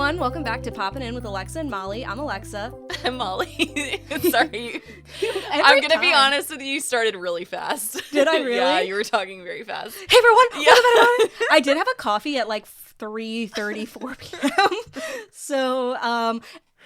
everyone. Welcome back to Poppin In with Alexa and Molly. I'm Alexa. I'm Molly. Sorry. I'm going to be honest with you. You started really fast. Did I really? Yeah, you were talking very fast. Hey, everyone. Yeah. Welcome back. I did have a coffee at like 3:34 p.m. So,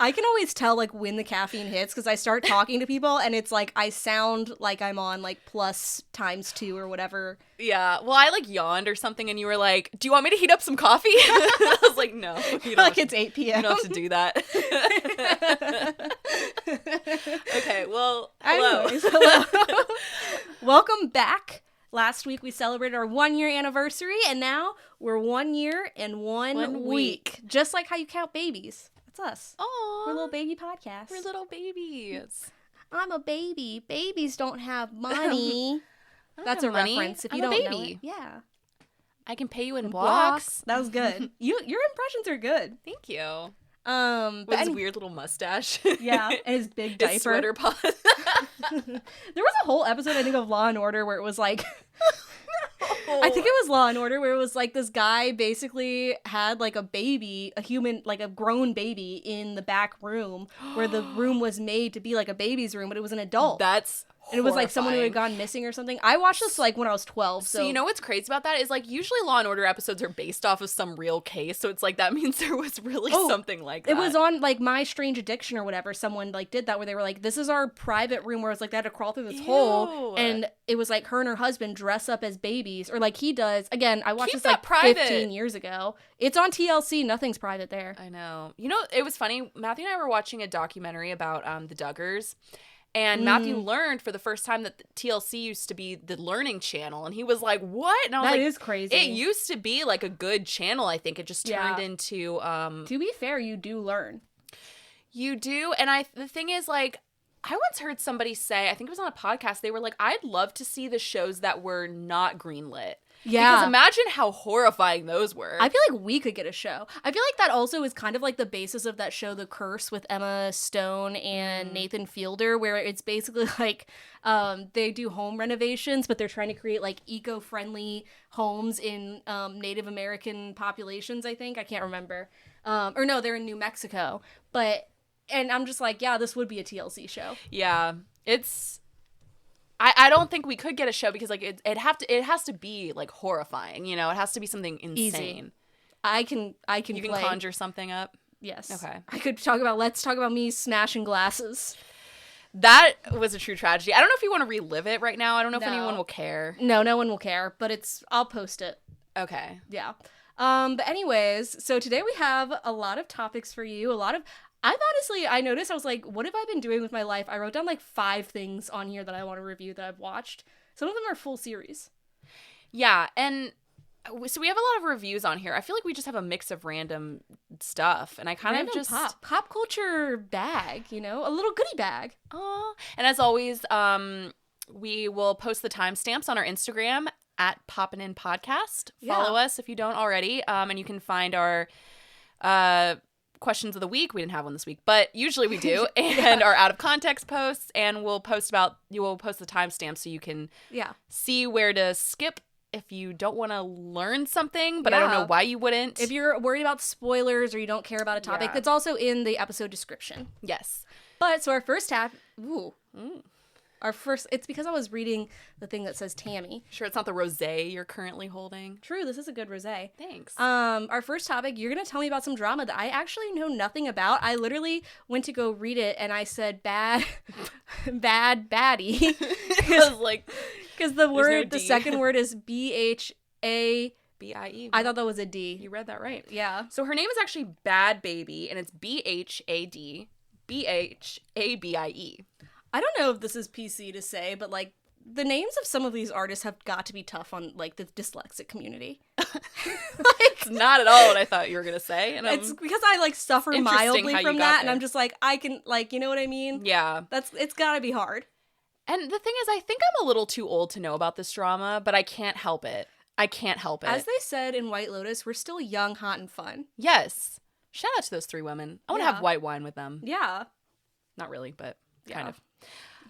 I can always tell like when the caffeine hits because I start talking to people and it's like I sound like I'm on like plus ×2 or whatever. Yeah. Well, I like yawned or something and you were like, do you want me to heat up some coffee? I was like, no. You don't Like it's 8 p.m. You don't have to do that. Okay. Well, hello. Anyways, hello. Welcome back. Last week we celebrated our 1-year anniversary and now we're 1 year and one week. Just like how you count babies. That's us. Aww. We're a little baby podcast. We're little babies. I'm a baby. Babies don't have money. That's a money. reference if I'm you a don't baby. know it. Yeah. I can pay you in blocks. That was good. Your impressions are good. Thank you. But his weird little mustache. Yeah, and his big diaper. His sweater paws. There was a whole episode, I think, of Law and Order where it was like I think it was Law and Order where it was like this guy basically had like a baby, a human, like a grown baby in the back room where the room was made to be like a baby's room, but it was an adult. That's And it was like someone who had gone missing or something. I watched this like when I was 12. So you know what's crazy about that is like usually Law and Order episodes are based off of some real case. So it's like that means there was really something like that. It was on like My Strange Addiction or whatever. Someone like did that where they were like, this is our private room where it's like they had to crawl through this hole. And it was like her and her husband dress up as babies or like he does. Again, I watched this like private. 15 years ago. It's on TLC. Nothing's private there. I know. You know, it was funny. Matthew and I were watching a documentary about the Duggars. And Matthew learned for the first time that the TLC used to be the learning channel. And he was like, what? And I was that like, is crazy. It used to be like a good channel, I think. It just turned into... to be fair, you do learn. You do. And the thing is, like, I once heard somebody say, I think it was on a podcast, they were like, I'd love to see the shows that were not greenlit. Yeah. Because imagine how horrifying those were. I feel like we could get a show. I feel like that also is kind of like the basis of that show, The Curse, with Emma Stone and Nathan Fielder, where it's basically like they do home renovations, but they're trying to create like eco-friendly homes in Native American populations, I think. I can't remember. Or no, they're in New Mexico. And I'm just like, yeah, this would be a TLC show. Yeah. It's... I don't think we could get a show because like it has to be like horrifying, you know. It has to be something insane. Easy. I can. You can conjure something up. Yes. Okay. I could let's talk about me smashing glasses. That was a true tragedy. I don't know if you want to relive it right now. I don't know if anyone will care. No one will care, but I'll post it. Okay. Yeah. But anyways, so today we have a lot of topics for you. I noticed, I was like, what have I been doing with my life? I wrote down like 5 things on here that I want to review that I've watched. Some of them are full series. Yeah, and so we have a lot of reviews on here. I feel like we just have a mix of random stuff, and I kind of just... Pop culture bag, you know? A little goodie bag. Aw. And as always, we will post the timestamps on our Instagram at Poppin In Podcast. Follow us if you don't already, and you can find our... questions of the week. We didn't have one this week, but usually we do. And our out of context posts, and we'll post the timestamp so you can see where to skip if you don't want to learn something, but I don't know why you wouldn't. If you're worried about spoilers or you don't care about a topic, that's also in the episode description. Yes. But so our first tab, it's because I was reading the thing that says Tammy. Sure it's not the rosé you're currently holding? True, this is a good rosé. Thanks. Our first topic, you're going to tell me about some drama that I actually know nothing about. I literally went to go read it and I said Bhad Bhabie. I was like... Because the second word is B-H-A... B-I-E. I thought that was a D. You read that right. Yeah. So her name is actually Bhad Bhabie, and it's B-H-A-D B-H-A-B-I-E. I don't know if this is PC to say, but, like, the names of some of these artists have got to be tough on, like, the dyslexic community. It's not at all what I thought you were going to say. And it's because I, like, suffer mildly from that, and I'm just like, I can, like, you know what I mean? Yeah. It's gotta be hard. And the thing is, I think I'm a little too old to know about this drama, but I can't help it. As they said in White Lotus, we're still young, hot, and fun. Yes. Shout out to those 3 women. I want to have white wine with them. Yeah. Not really, but kind of.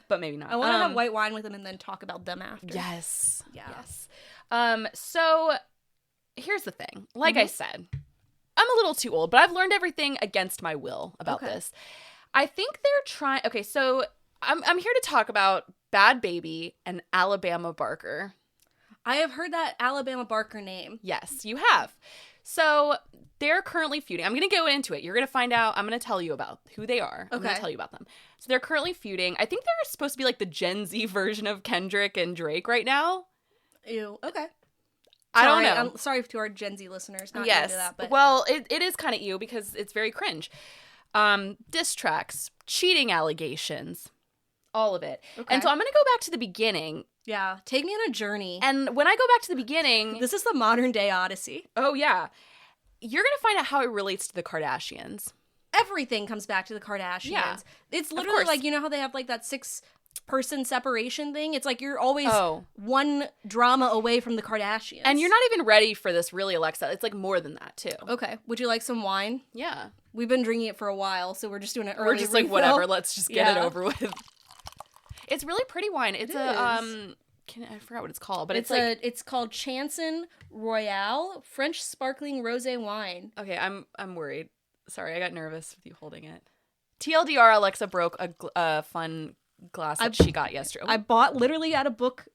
But maybe not. I want to have white wine with them and then talk about them after. Yes. Yeah. Yes. So here's the thing. Like I said, I'm a little too old, but I've learned everything against my will about this. I think they're trying. Okay, so I'm here to talk about Bhad Bhabie and Alabama Barker. I have heard that Alabama Barker name. Yes, you have. So they're currently feuding. I'm going to go into it. You're going to find out. I'm going to tell you about who they are. I'm going to tell you about them. So they're currently feuding. I think they're supposed to be like the Gen Z version of Kendrick and Drake right now. Ew. Okay. I don't know. I'm sorry to our Gen Z listeners. Not into that, but well, it is kind of ew because it's very cringe. Diss tracks, cheating allegations, all of it. Okay. And so I'm going to go back to the beginning. Yeah, take me on a journey. And when I go back to the beginning... This is the modern day Odyssey. Oh, yeah. You're going to find out how it relates to the Kardashians. Everything comes back to the Kardashians. Yeah. It's literally like, you know how they have like that 6-person separation thing? It's like you're always one drama away from the Kardashians. And you're not even ready for this, really, Alexa. It's like more than that, too. Okay. Would you like some wine? Yeah. We've been drinking it for a while, so we're just doing it early. We're just like, whatever, let's just get it over with. It's really pretty wine. It's I forgot what it's called, but it's called Chanson Royale French sparkling rosé wine. Okay, I'm worried. Sorry, I got nervous with you holding it. TLDR, Alexa broke a fun glass that she got yesterday. I bought literally at a book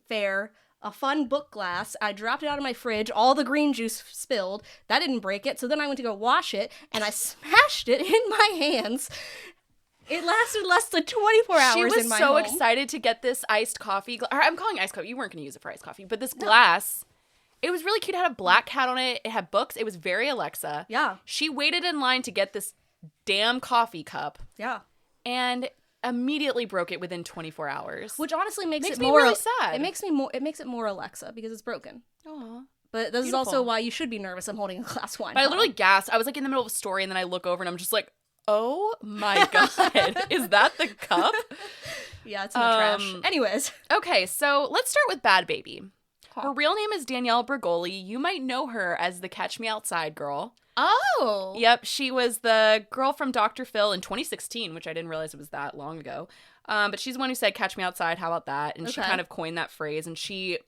fair a fun book glass. I dropped it out of my fridge. All the green juice spilled. That didn't break it. So then I went to go wash it and I smashed it in my hands. It lasted less than 24 hours in my home. She was so excited to get this iced coffee. I'm calling iced coffee. You weren't going to use it for iced coffee. But this glass, it was really cute. It had a black cat on it. It had books. It was very Alexa. Yeah. She waited in line to get this damn coffee cup. Yeah. And immediately broke it within 24 hours. Which honestly makes it me really sad. It makes it more Alexa because it's broken. Aww. But this is also why you should be nervous. I'm holding a glass of wine. But I literally gasped. I was like in the middle of a story and then I look over and I'm just like, oh my God, is that the cup? Yeah, it's in the trash. Anyways. Okay, so let's start with Bhad Bhabie. Her real name is Danielle Bregoli. You might know her as the Catch Me Outside girl. Oh. Yep, she was the girl from Dr. Phil in 2016, which I didn't realize it was that long ago. But she's the one who said, Catch Me Outside, how about that? And she kind of coined that phrase, and she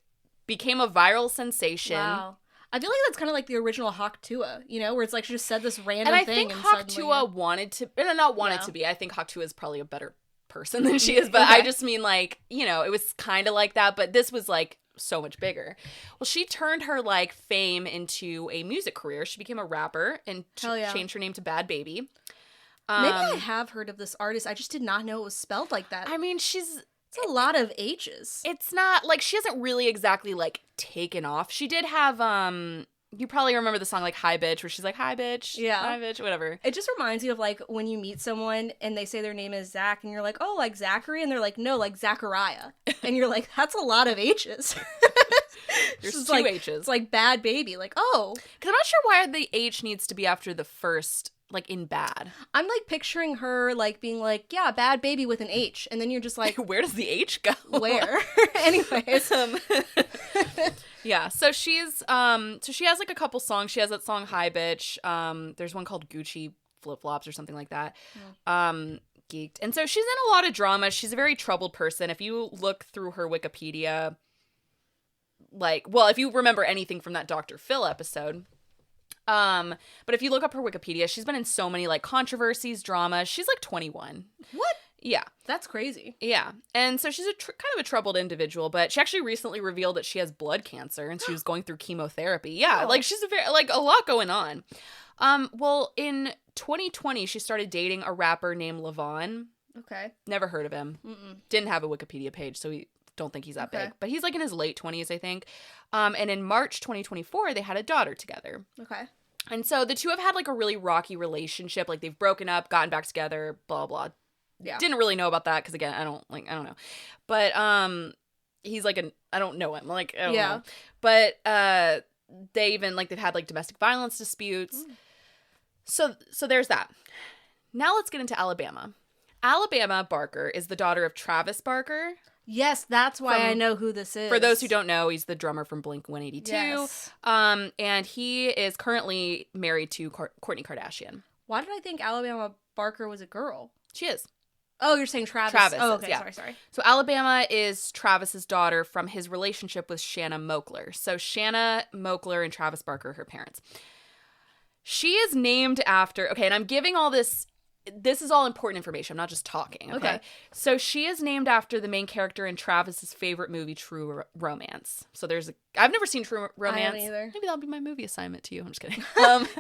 became a viral sensation. Wow. I feel like that's kind of like the original Hawk Tuah, you know, where it's like she just said this random thing. And I think Hawk Tuah wanted to, not wanted to be. I think Hawk Tuah is probably a better person than she is, but I just mean like, you know, it was kind of like that, but this was like so much bigger. Well, she turned her like fame into a music career. She became a rapper and changed her name to Bhad Bhabie. Maybe I have heard of this artist. I just did not know it was spelled like that. I mean, it's a lot of H's. It's not, like, she hasn't really exactly, like, taken off. She did have, you probably remember the song, like, Hi Bitch, where she's like, hi bitch, hi bitch, whatever. It just reminds you of, like, when you meet someone and they say their name is Zach, and you're like, oh, like Zachary? And they're like, no, like Zachariah. And you're like, that's a lot of H's. There's two like, H's. It's like Bhad Bhabie. Like, oh. Because I'm not sure why the H needs to be after the first, like, in bad. I'm, like, picturing her, like, being like, yeah, Bhad Bhabie with an H. And then you're just like... Where does the H go? Where? Anyways. Yeah, so she's, so she has, like, a couple songs. She has that song, Hi Bitch. There's one called Gucci Flip Flops or something like that. Geeked. And so she's in a lot of drama. She's a very troubled person. If you look through her Wikipedia, like, well, if you remember anything from that Dr. Phil episode... but if you look up her Wikipedia, she's been in so many, like, controversies, drama. She's, like, 21. What? Yeah. That's crazy. Yeah. And so she's kind of a troubled individual, but she actually recently revealed that she has blood cancer and she was going through chemotherapy. Yeah. Like, she's a lot going on. Well, in 2020, she started dating a rapper named Levon. Okay. Never heard of him. Didn't have a Wikipedia page, so don't think he's that big. But he's, like, in his late 20s, I think. And in March 2024, they had a daughter together. Okay. And so the two have had, like, a really rocky relationship. Like, they've broken up, gotten back together, blah, blah. Yeah. Didn't really know about that because, again, I don't know. But he's, like, I don't know him. Like, I don't know. But they've had, like, domestic violence disputes. So there's that. Now let's get into Alabama. Alabama Barker is the daughter of Travis Barker. Yes, that's why I know who this is. For those who don't know, he's the drummer from Blink-182. Yes. And he is currently married to Kourtney Kardashian. Why did I think Alabama Barker was a girl? She is. Oh, you're saying Travis. Travis. Oh, okay. Yeah. Sorry. So Alabama is Travis's daughter from his relationship with Shanna Moakler. So Shanna Moakler and Travis Barker are her parents. She is named after, okay, and I'm giving all this is all important information. I'm not just talking, okay? So she is named after the main character in Travis's favorite movie, True Romance. So I've never seen True Romance. I haven't either. Maybe that'll be my movie assignment to you. I'm just kidding.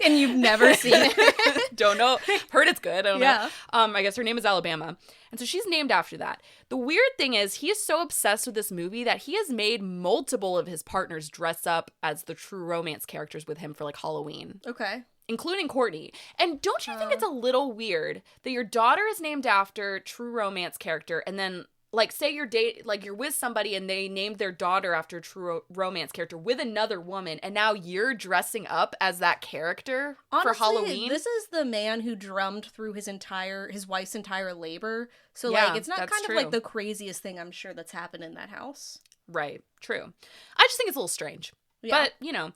And you've never seen it. Don't know. Heard it's good. I don't know. I guess her name is Alabama. And so she's named after that. The weird thing is he is so obsessed with this movie that he has made multiple of his partners dress up as the True Romance characters with him for like Halloween. Okay. Including Courtney. And don't you think it's a little weird that your daughter is named after True Romance character, and then like say you're with somebody and they named their daughter after a True Romance character with another woman, and now you're dressing up as that character for Halloween? This is the man who drummed through his wife's entire labor. So like it's not kind of like the craziest thing I'm sure that's happened in that house. Right. True. I just think it's a little strange. Yeah. But, you know,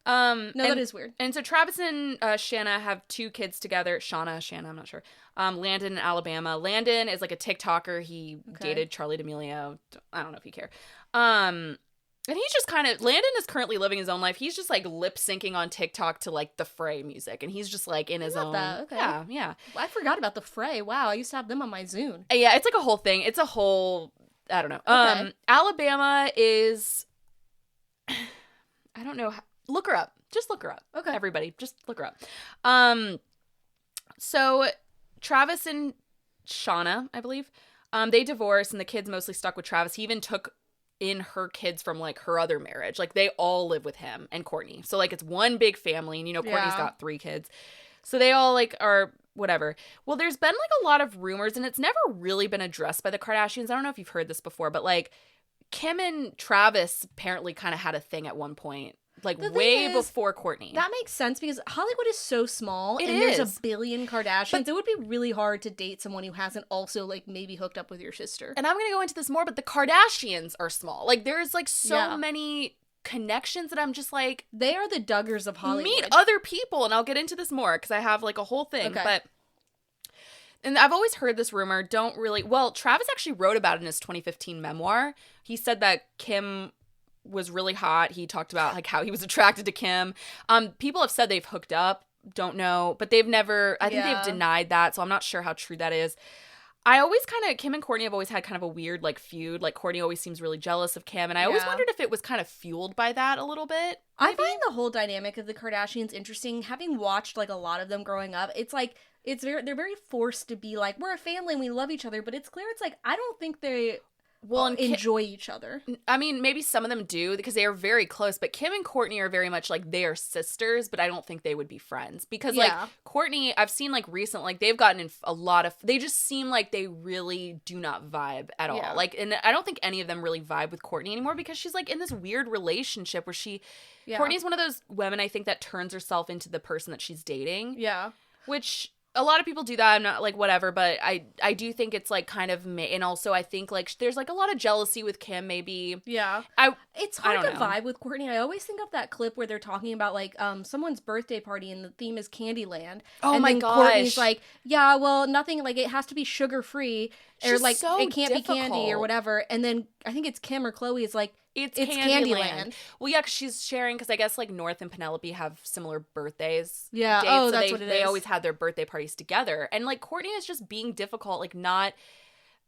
that is weird. And so Travis and Shanna have 2 kids together. Shanna, I'm not sure. Landon in Alabama. Landon is like a TikToker. He dated Charlie D'Amelio. I don't know if you care. And he's just Landon is currently living his own life. He's just like lip syncing on TikTok to like the Fray music. And he's just like in his own. Okay. Yeah. I forgot about the Fray. Wow. I used to have them on my Zune. Yeah. It's like a whole thing. It's a whole, I don't know. Alabama is, I don't know. Look her up. Just look her up. Okay. Everybody, just look her up. So Travis and Shauna, I believe, they divorced and the kids mostly stuck with Travis. He even took in her kids from like her other marriage. Like they all live with him and Courtney. So like it's one big family, and you know Courtney's got 3 kids. So they all like are whatever. Well, there's been like a lot of rumors, and it's never really been addressed by the Kardashians. I don't know if you've heard this before, but like Kim and Travis apparently kind of had a thing at one point. Like way before Courtney. That makes sense because Hollywood is so small there's a billion Kardashians. But it would be really hard to date someone who hasn't also like maybe hooked up with your sister. And I'm going to go into this more, but the Kardashians are small. Like there's like so many connections that I'm just like. They are the Duggars of Hollywood. Meet other people, and I'll get into this more because I have like a whole thing. Okay. And I've always heard this rumor, Travis actually wrote about it in his 2015 memoir. He said that Kim was really hot. He talked about like how he was attracted to Kim. People have said they've hooked up, don't know, but they've never, I think they've denied that, so I'm not sure how true that is. Kim and Courtney have always had kind of a weird like feud. Like Courtney always seems really jealous of Kim, and I always wondered if it was kind of fueled by that a little bit. Maybe. I find the whole dynamic of the Kardashians interesting. Having watched like a lot of them growing up, it's like they're very forced to be like, we're a family and we love each other, but it's clear it's like I don't think they enjoy each other. I mean, maybe some of them do because they are very close, but Kim and Courtney are very much like they are sisters, but I don't think they would be friends because like Courtney, I've seen like recently, like they've gotten in a lot of, they just seem like they really do not vibe at all. Like, and I don't think any of them really vibe with Courtney anymore because she's like in this weird relationship where Courtney's one of those women I think that turns herself into the person that she's dating. Yeah. Which a lot of people do that. I'm not like whatever, but I do think it's like kind of and also I think like there's like a lot of jealousy with Kim maybe. Yeah. It's hard to vibe with Courtney. I always think of that clip where they're talking about like someone's birthday party and the theme is Candyland. Oh and my then gosh. Courtney's like, yeah, well, nothing, like it has to be sugar free or like so it can't difficult. be candy or whatever. And then I think it's Kim or Chloe is like, it's Candyland. Well, yeah, because she's sharing, because I guess like North and Penelope have similar birthdays. Yeah. Dates, oh, so that's what it is. They always had their birthday parties together. And like Courtney is just being difficult, like not.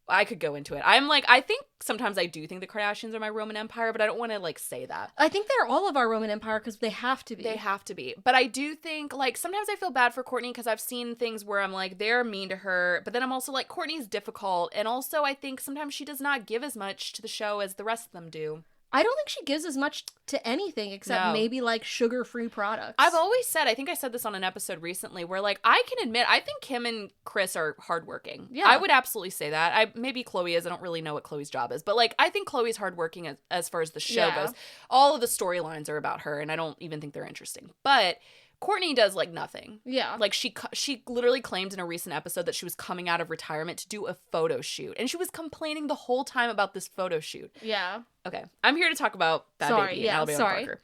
I could go into it. I'm like, I think sometimes I do think the Kardashians are my Roman Empire, but I don't want to like say that. I think they're all of our Roman Empire because they have to be. They have to be. But I do think like sometimes I feel bad for Courtney because I've seen things where I'm like, they're mean to her. But then I'm also like, Courtney's difficult. And also I think sometimes she does not give as much to the show as the rest of them do. I don't think she gives as much to anything except maybe like sugar-free products. I've always said, I think I said this on an episode recently, where like I can admit, I think Kim and Chris are hardworking. Yeah. I would absolutely say that. Maybe Chloe is. I don't really know what Chloe's job is. But like I think Chloe's hardworking as far as the show goes. All of the storylines are about her, and I don't even think they're interesting. But Courtney does like nothing. Yeah. Like she literally claimed in a recent episode that she was coming out of retirement to do a photo shoot. And she was complaining the whole time about this photo shoot. Yeah. Okay. I'm here to talk about Bhad Bhabie and Alabama Parker.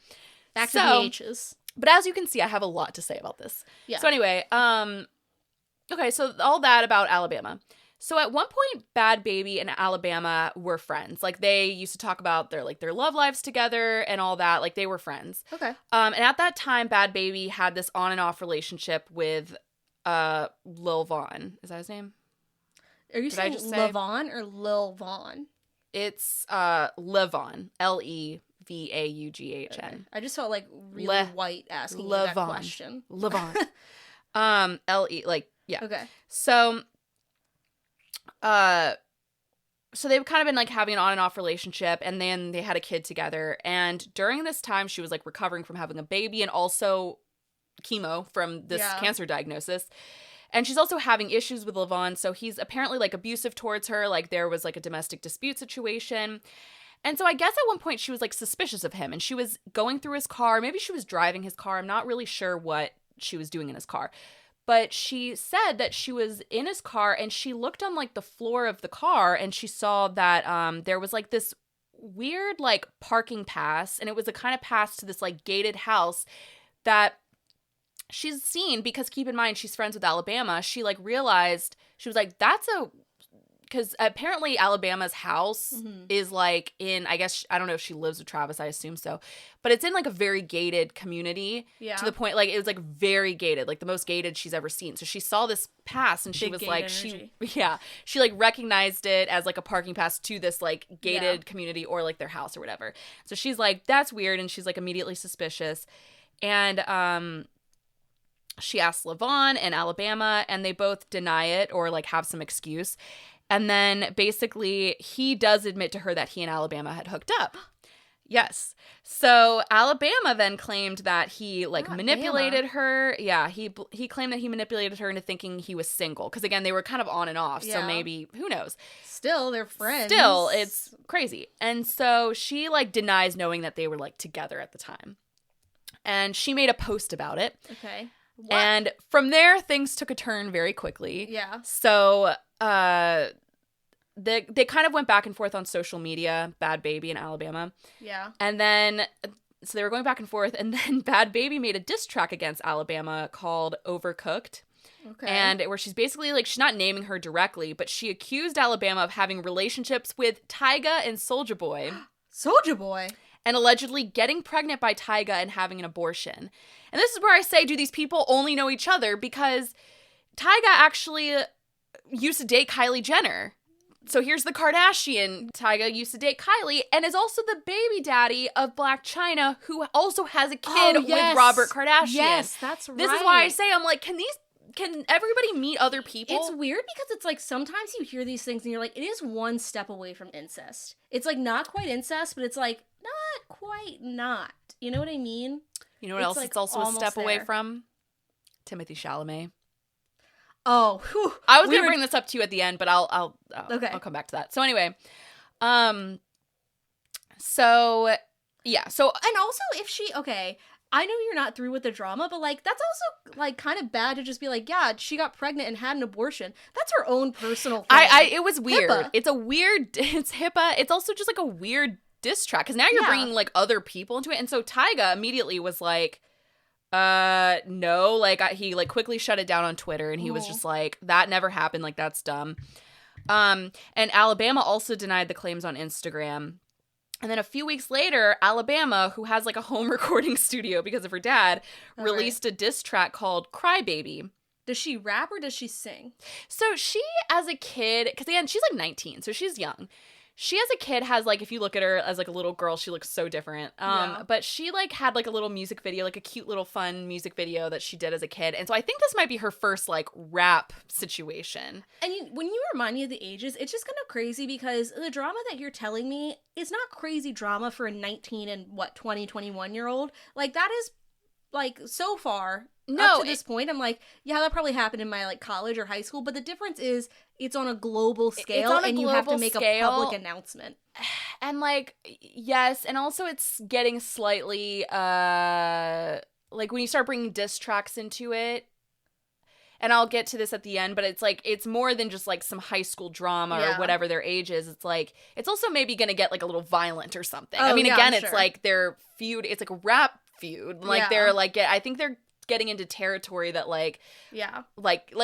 Back to the H's. But as you can see, I have a lot to say about this. Yeah. So anyway, okay, so all that about Alabama. So at one point, Bhad Bhabie and Alabama were friends. Like, they used to talk about their love lives together and all that. Like, they were friends. Okay. And at that time, Bhad Bhabie had this on and off relationship with Lil Vaughn. Is that his name? Are you saying Levon or Lil Vaughn? It's Levon. Levaugghn. Okay. I just felt like really white asking you that question. Levon. Yeah. Okay. So they've kind of been like having an on and off relationship, and then they had a kid together. And during this time, she was like recovering from having a baby and also chemo from this cancer diagnosis. And she's also having issues with Levon. So he's apparently like abusive towards her. Like, there was like a domestic dispute situation. And so I guess at one point she was like suspicious of him, and she was going through his car. Maybe she was driving his car. I'm not really sure what she was doing in his car. But she said that she was in his car and she looked on like the floor of the car and she saw that there was like this weird like parking pass, and it was a kind of pass to this like gated house that she's seen, because keep in mind she's friends with Alabama. She like realized, she was like, because apparently Alabama's house is like in, I guess, I don't know if she lives with Travis, I assume so, but it's in like a very gated community to the point, like, it was like very gated, like the most gated she's ever seen. So she saw this pass and she was like, she like recognized it as like a parking pass to this like gated community or like their house or whatever. So she's like, that's weird. And she's like immediately suspicious. And, she asked Levon and Alabama, and they both deny it or like have some excuse. And then basically he does admit to her that he and Alabama had hooked up. Yes. So Alabama then claimed that he like manipulated her. Yeah, he claimed that he manipulated her into thinking he was single, because again, they were kind of on and off. So maybe, who knows? Still, they're friends. Still, it's crazy. And so she like denies knowing that they were like together at the time. And she made a post about it. Okay. What? And from there, things took a turn very quickly. Yeah. So they kind of went back and forth on social media, Bhad Bhabie and Alabama. Yeah. And then, so they were going back and forth, and then Bhad Bhabie made a diss track against Alabama called Overcooked. Okay. And where she's basically like, she's not naming her directly, but she accused Alabama of having relationships with Tyga and Soulja Boy. Soulja Boy? And allegedly getting pregnant by Tyga and having an abortion. And this is where I say, do these people only know each other? Because Tyga actually used to date Kylie Jenner. So here's the Kardashian. Tyga used to date Kylie and is also the baby daddy of Blac Chyna, who also has a kid with Robert Kardashian. Yes, that's right. This is why I say, I'm like, can everybody meet other people? It's weird because it's like sometimes you hear these things and you're like, it is one step away from incest. It's like not quite incest, but it's like not quite not. You know what I mean? You know what else? Like it's also a step away from? Timothée Chalamet. Oh, whew. I was gonna bring this up to you at the end, but I'll come back to that. So anyway, so yeah, so and also if she I know you're not through with the drama, but like that's also like kind of bad to just be like, yeah, she got pregnant and had an abortion. That's her own personal thing. It was weird. HIPAA. It's HIPAA. It's also just like a weird diss track, because now you're bringing like other people into it. And so Tyga immediately was like, no, like he like quickly shut it down on Twitter, and he was just like, that never happened, like that's dumb. And Alabama also denied the claims on Instagram. And then a few weeks later, Alabama, who has like a home recording studio because of her dad, released a diss track called Cry Baby. Does she rap or does she sing? So she, as a kid, because again, she's like 19, so she's young. She, as a kid, has, like, if you look at her as, like, a little girl, she looks so different. But she, like, had, like, a little music video, like, a cute little fun music video that she did as a kid. And so I think this might be her first, like, rap situation. And when you remind me of the ages, it's just kind of crazy because the drama that you're telling me is not crazy drama for a 19 and, 20, 21-year-old. Like, that is, like, so far... up to this point, I'm like, yeah, that probably happened in my like college or high school, but the difference is it's on a global scale and you have to make a public announcement. And like, yes, and also it's getting slightly like when you start bringing diss tracks into it, and I'll get to this at the end, but it's like, it's more than just like some high school drama or whatever their age is. It's like, it's also maybe going to get like a little violent or something. I mean, again, it's like their feud, it's like a rap feud. Like they're like, I think they're getting into territory that like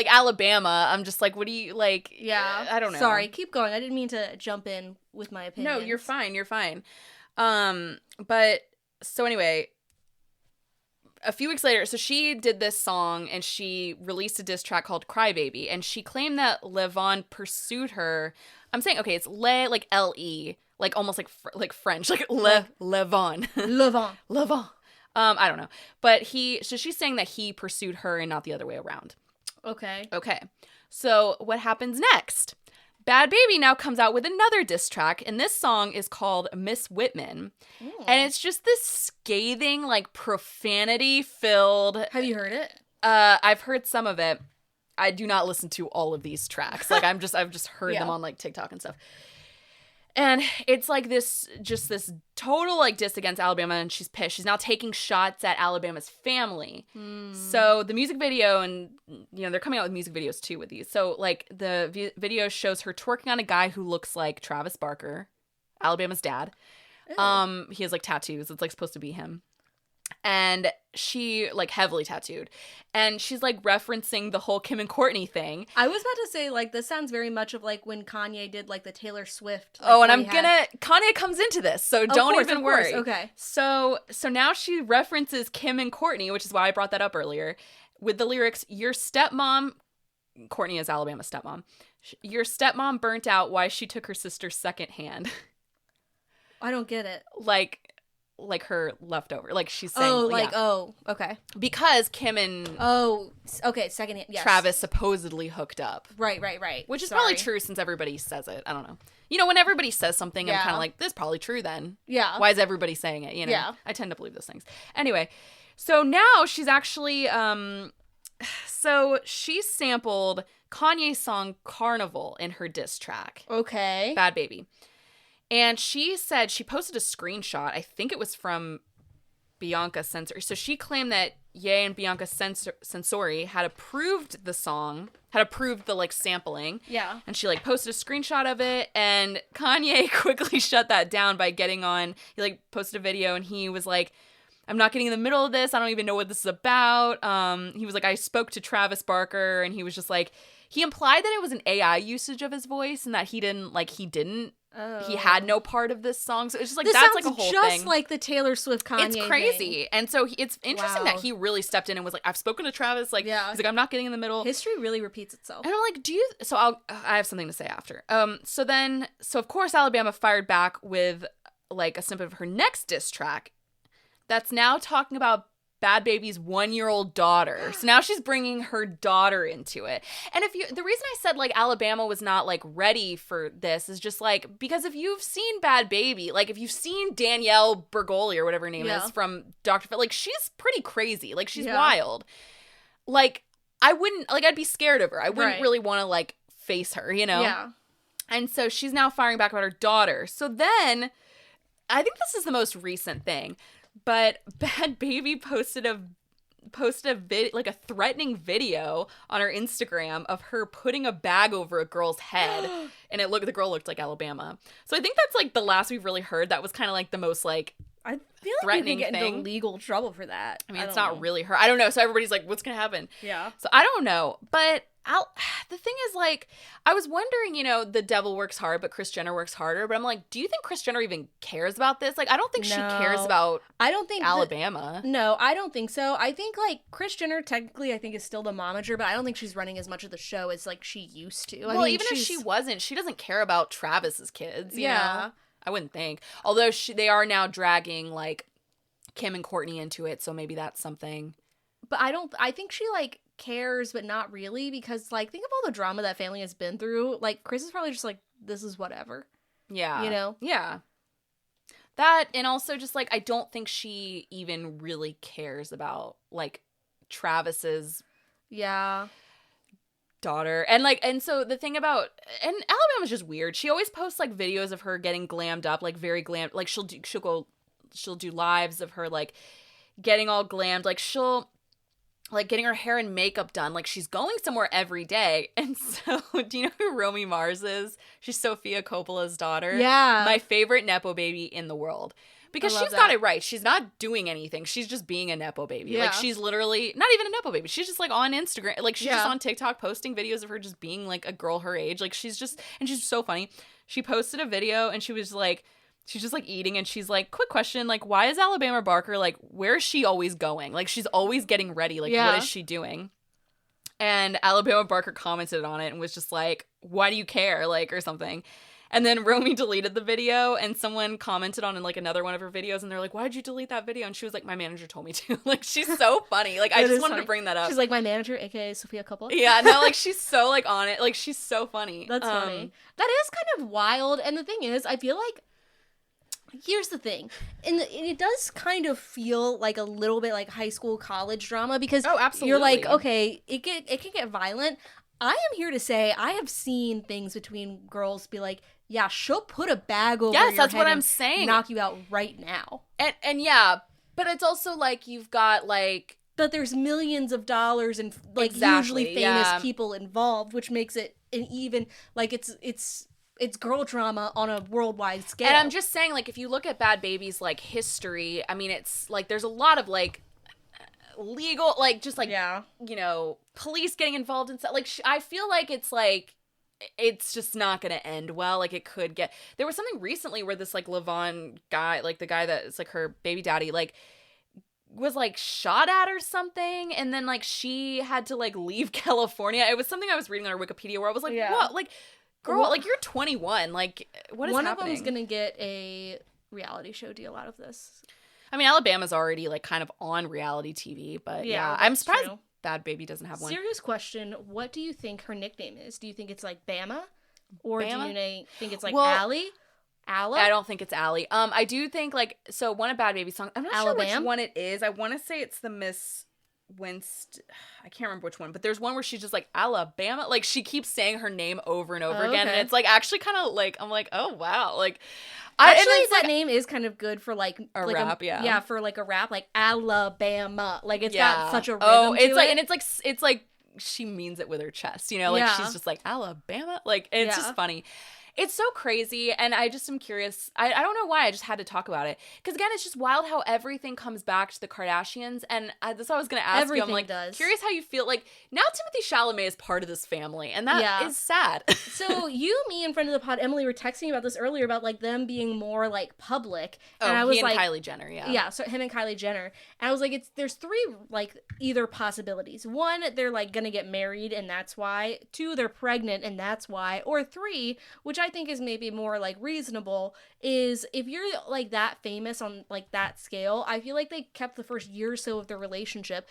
Alabama. I'm just like, what do you like? Yeah, I don't know. Sorry, keep going. I didn't mean to jump in with my opinion. No, you're fine. But so anyway, a few weeks later, so she did this song and she released a diss track called Crybaby, and she claimed that Levon pursued her. I'm saying, okay, it's like L-E, like almost like French, like Levon. Levon. I don't know. But so she's saying that he pursued her and not the other way around. Okay. So what happens next? Bhad Bhabie now comes out with another diss track, and this song is called Miss Whitman. And it's just this scathing, like, profanity-filled... Have you heard it? I've heard some of it. I do not listen to all of these tracks. Like, I've just heard them on, like, TikTok and stuff. And it's like this total like diss against Alabama, and she's pissed. She's now taking shots at Alabama's family. So the music video, and they're coming out with music videos too with these. So like the video shows her twerking on a guy who looks like Travis Barker, Alabama's dad. Ew. He has like tattoos. It's like supposed to be him. And she, like, heavily tattooed. And she's, like, referencing the whole Kim and Courtney thing. I was about to say, like, this sounds very much of, like, when Kanye did, like, the Taylor Swift. Like, Kanye comes into this, so don't even worry. Okay. So now she references Kim and Courtney, which is why I brought that up earlier, with the lyrics, your stepmom, Courtney is Alabama's stepmom, your stepmom burnt out why she took her sister's second hand. I don't get it. Like her leftover, like she's saying, okay, because Kim and second hand, yes. Travis supposedly hooked up, right, which is probably true since everybody says it. I don't know, when everybody says something, I'm kind of like, this is probably true then. Why is everybody saying it? I tend to believe those things. Anyway, so now she's actually so she sampled Kanye's song Carnival in her diss track, Bhad Bhabie. And she said, she posted a screenshot, I think it was from Bianca Censori. So she claimed that Ye and Bianca Censori had approved the song, had approved the, like, sampling. Yeah. And she, like, posted a screenshot of it, and Kanye quickly shut that down by getting on, he, like, posted a video, and he was like, I'm not getting in the middle of this, I don't even know what this is about. He was like, I spoke to Travis Barker, and he was just like, he implied that it was an AI usage of his voice, and that he didn't. He had no part of this song, so it's just like this that's like a whole just thing. Like the Taylor Swift Kanye. It's crazy, thing. And so it's interesting that he really stepped in and was like, "I've spoken to Travis." Like, he's like, "I'm not getting in the middle." History really repeats itself. And I'm like, "Do you?" So I have something to say after. So of course Alabama fired back with like a snippet of her next diss track, that's now talking about Bhad Bhabie's 1-year-old daughter. So now she's bringing her daughter into it. And the reason I said like Alabama was not like ready for this is just like, because if you've seen Bhad Bhabie, like if you've seen Danielle Bergoli or whatever her name is from Dr. Phil, like she's pretty crazy. Like she's wild. Like I'd be scared of her. I wouldn't really want to like face her, Yeah. And so she's now firing back about her daughter. So then I think this is the most recent thing. But Bhad Bhabie posted a like a threatening video on her Instagram of her putting a bag over a girl's head, and the girl looked like Alabama. So I think that's like the last we've really heard. That was kind of like the most like I feel like threatening you could get thing. into legal trouble for that. I mean, it's not really her. I don't know. So everybody's like, what's gonna happen? Yeah. So I don't know, but the thing is, like, I was wondering, the devil works hard, but Kris Jenner works harder. But I'm like, do you think Kris Jenner even cares about this? Like, I don't think she cares about Alabama. No, I don't think so. I think, like, Kris Jenner technically, I think, is still the momager, but I don't think she's running as much of the show as, like, she used to. Well, even if she wasn't, she doesn't care about Travis's kids, you know? I wouldn't think. Although they are now dragging, like, Kim and Courtney into it, so maybe that's something. But I think she, like, cares, but not really, because, like, think of all the drama that family has been through. Like, Kris is probably just like, this is whatever. Yeah. Yeah. That, and also just, like, I don't think she even really cares about, like, Travis's daughter. And, like, and so the thing about, and Alabama's just weird. She always posts, like, videos of her getting glammed up, like, very glammed. Like, she'll do lives of her, like, getting all glammed. Like, she'll, like getting her hair and makeup done. Like she's going somewhere every day. And so do you know who Romy Mars is? She's Sofia Coppola's daughter. Yeah. My favorite Nepo baby in the world. Because she's got it right. She's not doing anything. She's just being a Nepo baby. Yeah. Like she's literally not even a Nepo baby. She's just like on Instagram. Like she's just on TikTok posting videos of her just being like a girl her age. Like she's just, and she's so funny. She posted a video and she's just like eating and she's like, quick question, like why is Alabama Barker, like where is she always going? Like she's always getting ready. Like what is she doing? And Alabama Barker commented on it and was just like, why do you care? Like, or something. And then Romy deleted the video and someone commented on like another one of her videos and they're like, why did you delete that video? And she was like, my manager told me to. Like, she's so funny. Like, I just wanted to bring that up. She's like, my manager, aka Sofia Coppola. Yeah, no, like she's so like on it. Like she's so funny. That's funny. That is kind of wild. And the thing is, I feel like, here's the thing. And it does kind of feel like a little bit like high school, college drama because you're like, okay, it can get violent. I am here to say I have seen things between girls be like, yeah, she'll put a bag over your head. Yes, that's what I'm saying. Knock you out right now. And yeah, but it's also like you've got like that there's millions of dollars and like usually famous people involved, which makes it an even like it's girl drama on a worldwide scale. And I'm just saying, like, if you look at Bhad Bhabie's like history, I mean, it's like there's a lot of like legal, like just like you know, police getting involved in stuff. Like I feel like it's just not gonna end well. Like it could get. There was something recently where this like Levon guy, like the guy that is like her baby daddy, like was like shot at or something, and then like she had to like leave California. It was something I was reading on her Wikipedia where I was like, what, like. Girl, like you're 21. Like, what is happening? One of them's gonna get a reality show deal out of this. I mean, Alabama's already like kind of on reality TV, but yeah I'm surprised Bhad Bhabie doesn't have one. Serious question: what do you think her nickname is? Do you think it's like Bama, or do you think it's like Allie? Alla? I don't think it's Allie. I do think like so one of Bhad Bhabie's songs. I'm not sure which one it is. I want to say it's the Miss Winston, I can't remember which one, but there's one where she's just like Alabama, like she keeps saying her name over and over again, and it's like actually kind of like I'm like, oh wow, like actually that name is kind of good for like a rap, for like a rap, like Alabama, like it's got such a rhythm it's like, and it's like she means it with her chest, you know, like she's just like Alabama, like it's just funny. It's so crazy, and I just am curious. I don't know why, I just had to talk about it. Because, again, it's just wild how everything comes back to the Kardashians, and that's what I was going to ask you. I'm, like, curious how you feel. Like, now Timothée Chalamet is part of this family, and that is sad. So, you, me, and friend of the pod, Emily, were texting about this earlier about, like, them being more, like, public. And I was he and like, Kylie Jenner, Yeah, so him and Kylie Jenner. And I was like, there's three, like, either possibilities. One, they're, like, going to get married, and that's why. Two, they're pregnant, and that's why. Or three, which I think is maybe more like reasonable, is if you're like that famous on like that scale, I feel like they kept the first year or so of their relationship.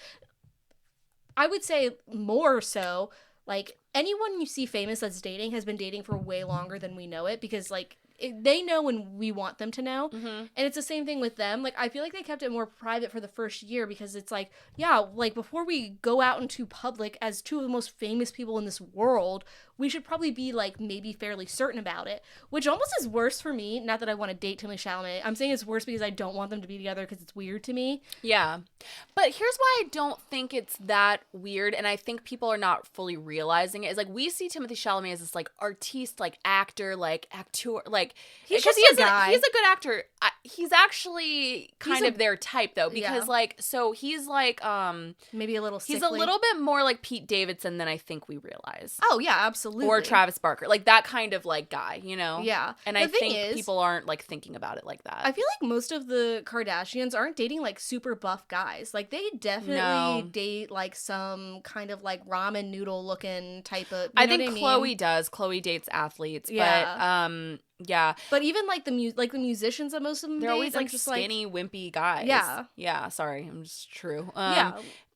I would say more so, like anyone you see famous that's dating has been dating for way longer than we know it, because like they know when we want them to know. And it's the same thing with them. Like I feel like they kept it more private for the first year, because it's like, like before we go out into public as two of the most famous people in this world, we should probably be like maybe fairly certain about it, which almost is worse for me. Not that I want to date Timothée Chalamet. I'm saying it's worse because I don't want them to be together, because it's weird to me. Yeah. But here's why I don't think it's that weird, and I think people are not fully realizing it, is like we see Timothée Chalamet as this like artiste, like actor, like actor, like he's a guy. He's a good actor. He's actually kind of their type though, because like so he's like maybe a little sickly. He's a little bit more like Pete Davidson than I think we realize. Oh yeah, absolutely. Or Travis Barker, like that kind of like guy, you know? Yeah. And I think people aren't like thinking about it like that. I feel like most of the Kardashians aren't dating like super buff guys. Like they definitely date like some kind of like ramen noodle looking type of. I think Khloe does. Khloe dates athletes, but yeah. But even like the musicians that most of them they're date, always like just skinny, wimpy guys. Yeah. Sorry, I'm just true.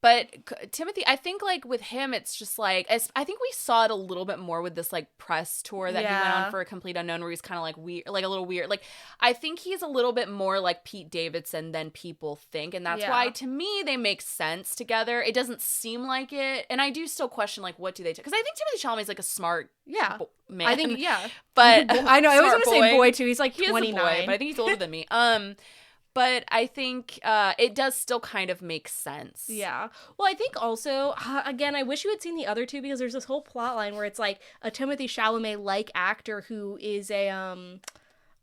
But Timothy, I think like with him, it's just like I think we saw it a little bit more with this like press tour that he went on for A Complete Unknown, where he's kind of like weird, like a little weird. Like I think he's a little bit more like Pete Davidson than people think, and that's why to me they make sense together. It doesn't seem like it, and I do still question like what do they? Because I think Timothée Chalamet is like a smart man. I think but I know I was gonna say boy too. He's like 29, but I think he's older than me. But I think it does still kind of make sense. Yeah. Well, I think also, again, I wish you had seen the other two, because there's this whole plot line where it's like a Timothée Chalamet-like actor who is a,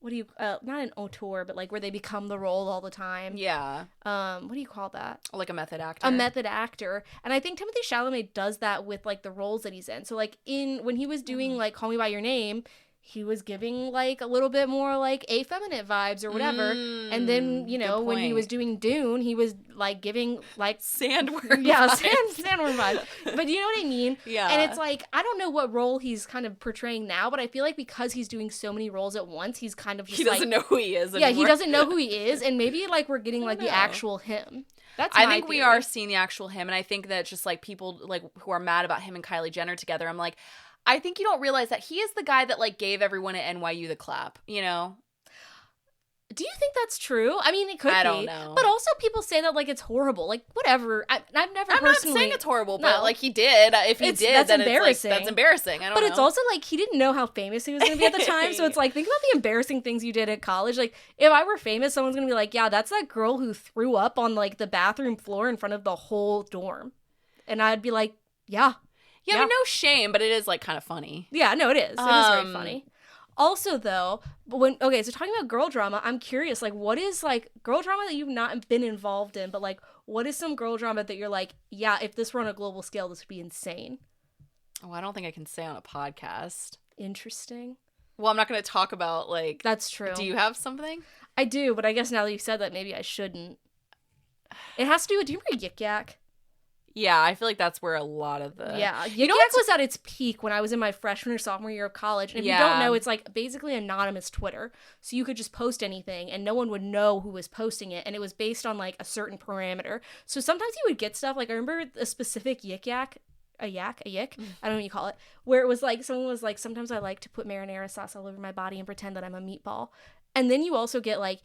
not an auteur, but like where they become the role all the time. Yeah. What do you call that? Like a method actor. A method actor. And I think Timothée Chalamet does that with like the roles that he's in. So like when he was doing like Call Me By Your Name, he was giving like a little bit more like effeminate vibes or whatever. And then, you know, when he was doing Dune, he was like giving like sandworm sandworm vibes. But you know what I mean? Yeah. And it's like, I don't know what role he's kind of portraying now, but I feel like because he's doing so many roles at once, he's kind of just he doesn't know who he is anymore. Yeah, he doesn't know who he is, and maybe like we're getting like the actual him. I think we are seeing the actual him, and I think that just like people like who are mad about him and Kylie Jenner together, I'm like, I think you don't realize that he is the guy that like gave everyone at NYU the clap, you know? Do you think that's true? I mean, it could be. I don't know. But also people say that like it's horrible. Like, whatever. I've never personally... I'm not saying it's horrible, but like he did. If he did, that's then embarrassing. It's like, that's embarrassing. I don't know. But it's also like he didn't know how famous he was going to be at the time. So it's like, think about the embarrassing things you did at college. Like, if I were famous, someone's going to be like, yeah, that's that girl who threw up on like the bathroom floor in front of the whole dorm. And I'd be like, yeah. Yeah, I mean, no shame, but it is, like, kind of funny. Yeah, no, it is. It is very funny. Also, though, so talking about girl drama, I'm curious, like, what is, like, girl drama that you've not been involved in, but, like, what is some girl drama that you're like, yeah, if this were on a global scale, this would be insane? Oh, I don't think I can say on a podcast. Interesting. Well, I'm not going to talk about, like... That's true. Do you have something? I do, but I guess now that you've said that, maybe I shouldn't. It has to do with, do you remember Yik Yak? Yeah, I feel like that's where a lot of the... Yeah, Yik Yak was at its peak when I was in my freshman or sophomore year of college. And if you don't know, it's like basically anonymous Twitter. So you could just post anything and no one would know who was posting it. And it was based on like a certain parameter. So sometimes you would get stuff like, I remember a specific Yik Yak, a yik, I don't know what you call it, where it was like, someone was like, sometimes I like to put marinara sauce all over my body and pretend that I'm a meatball. And then you also get like,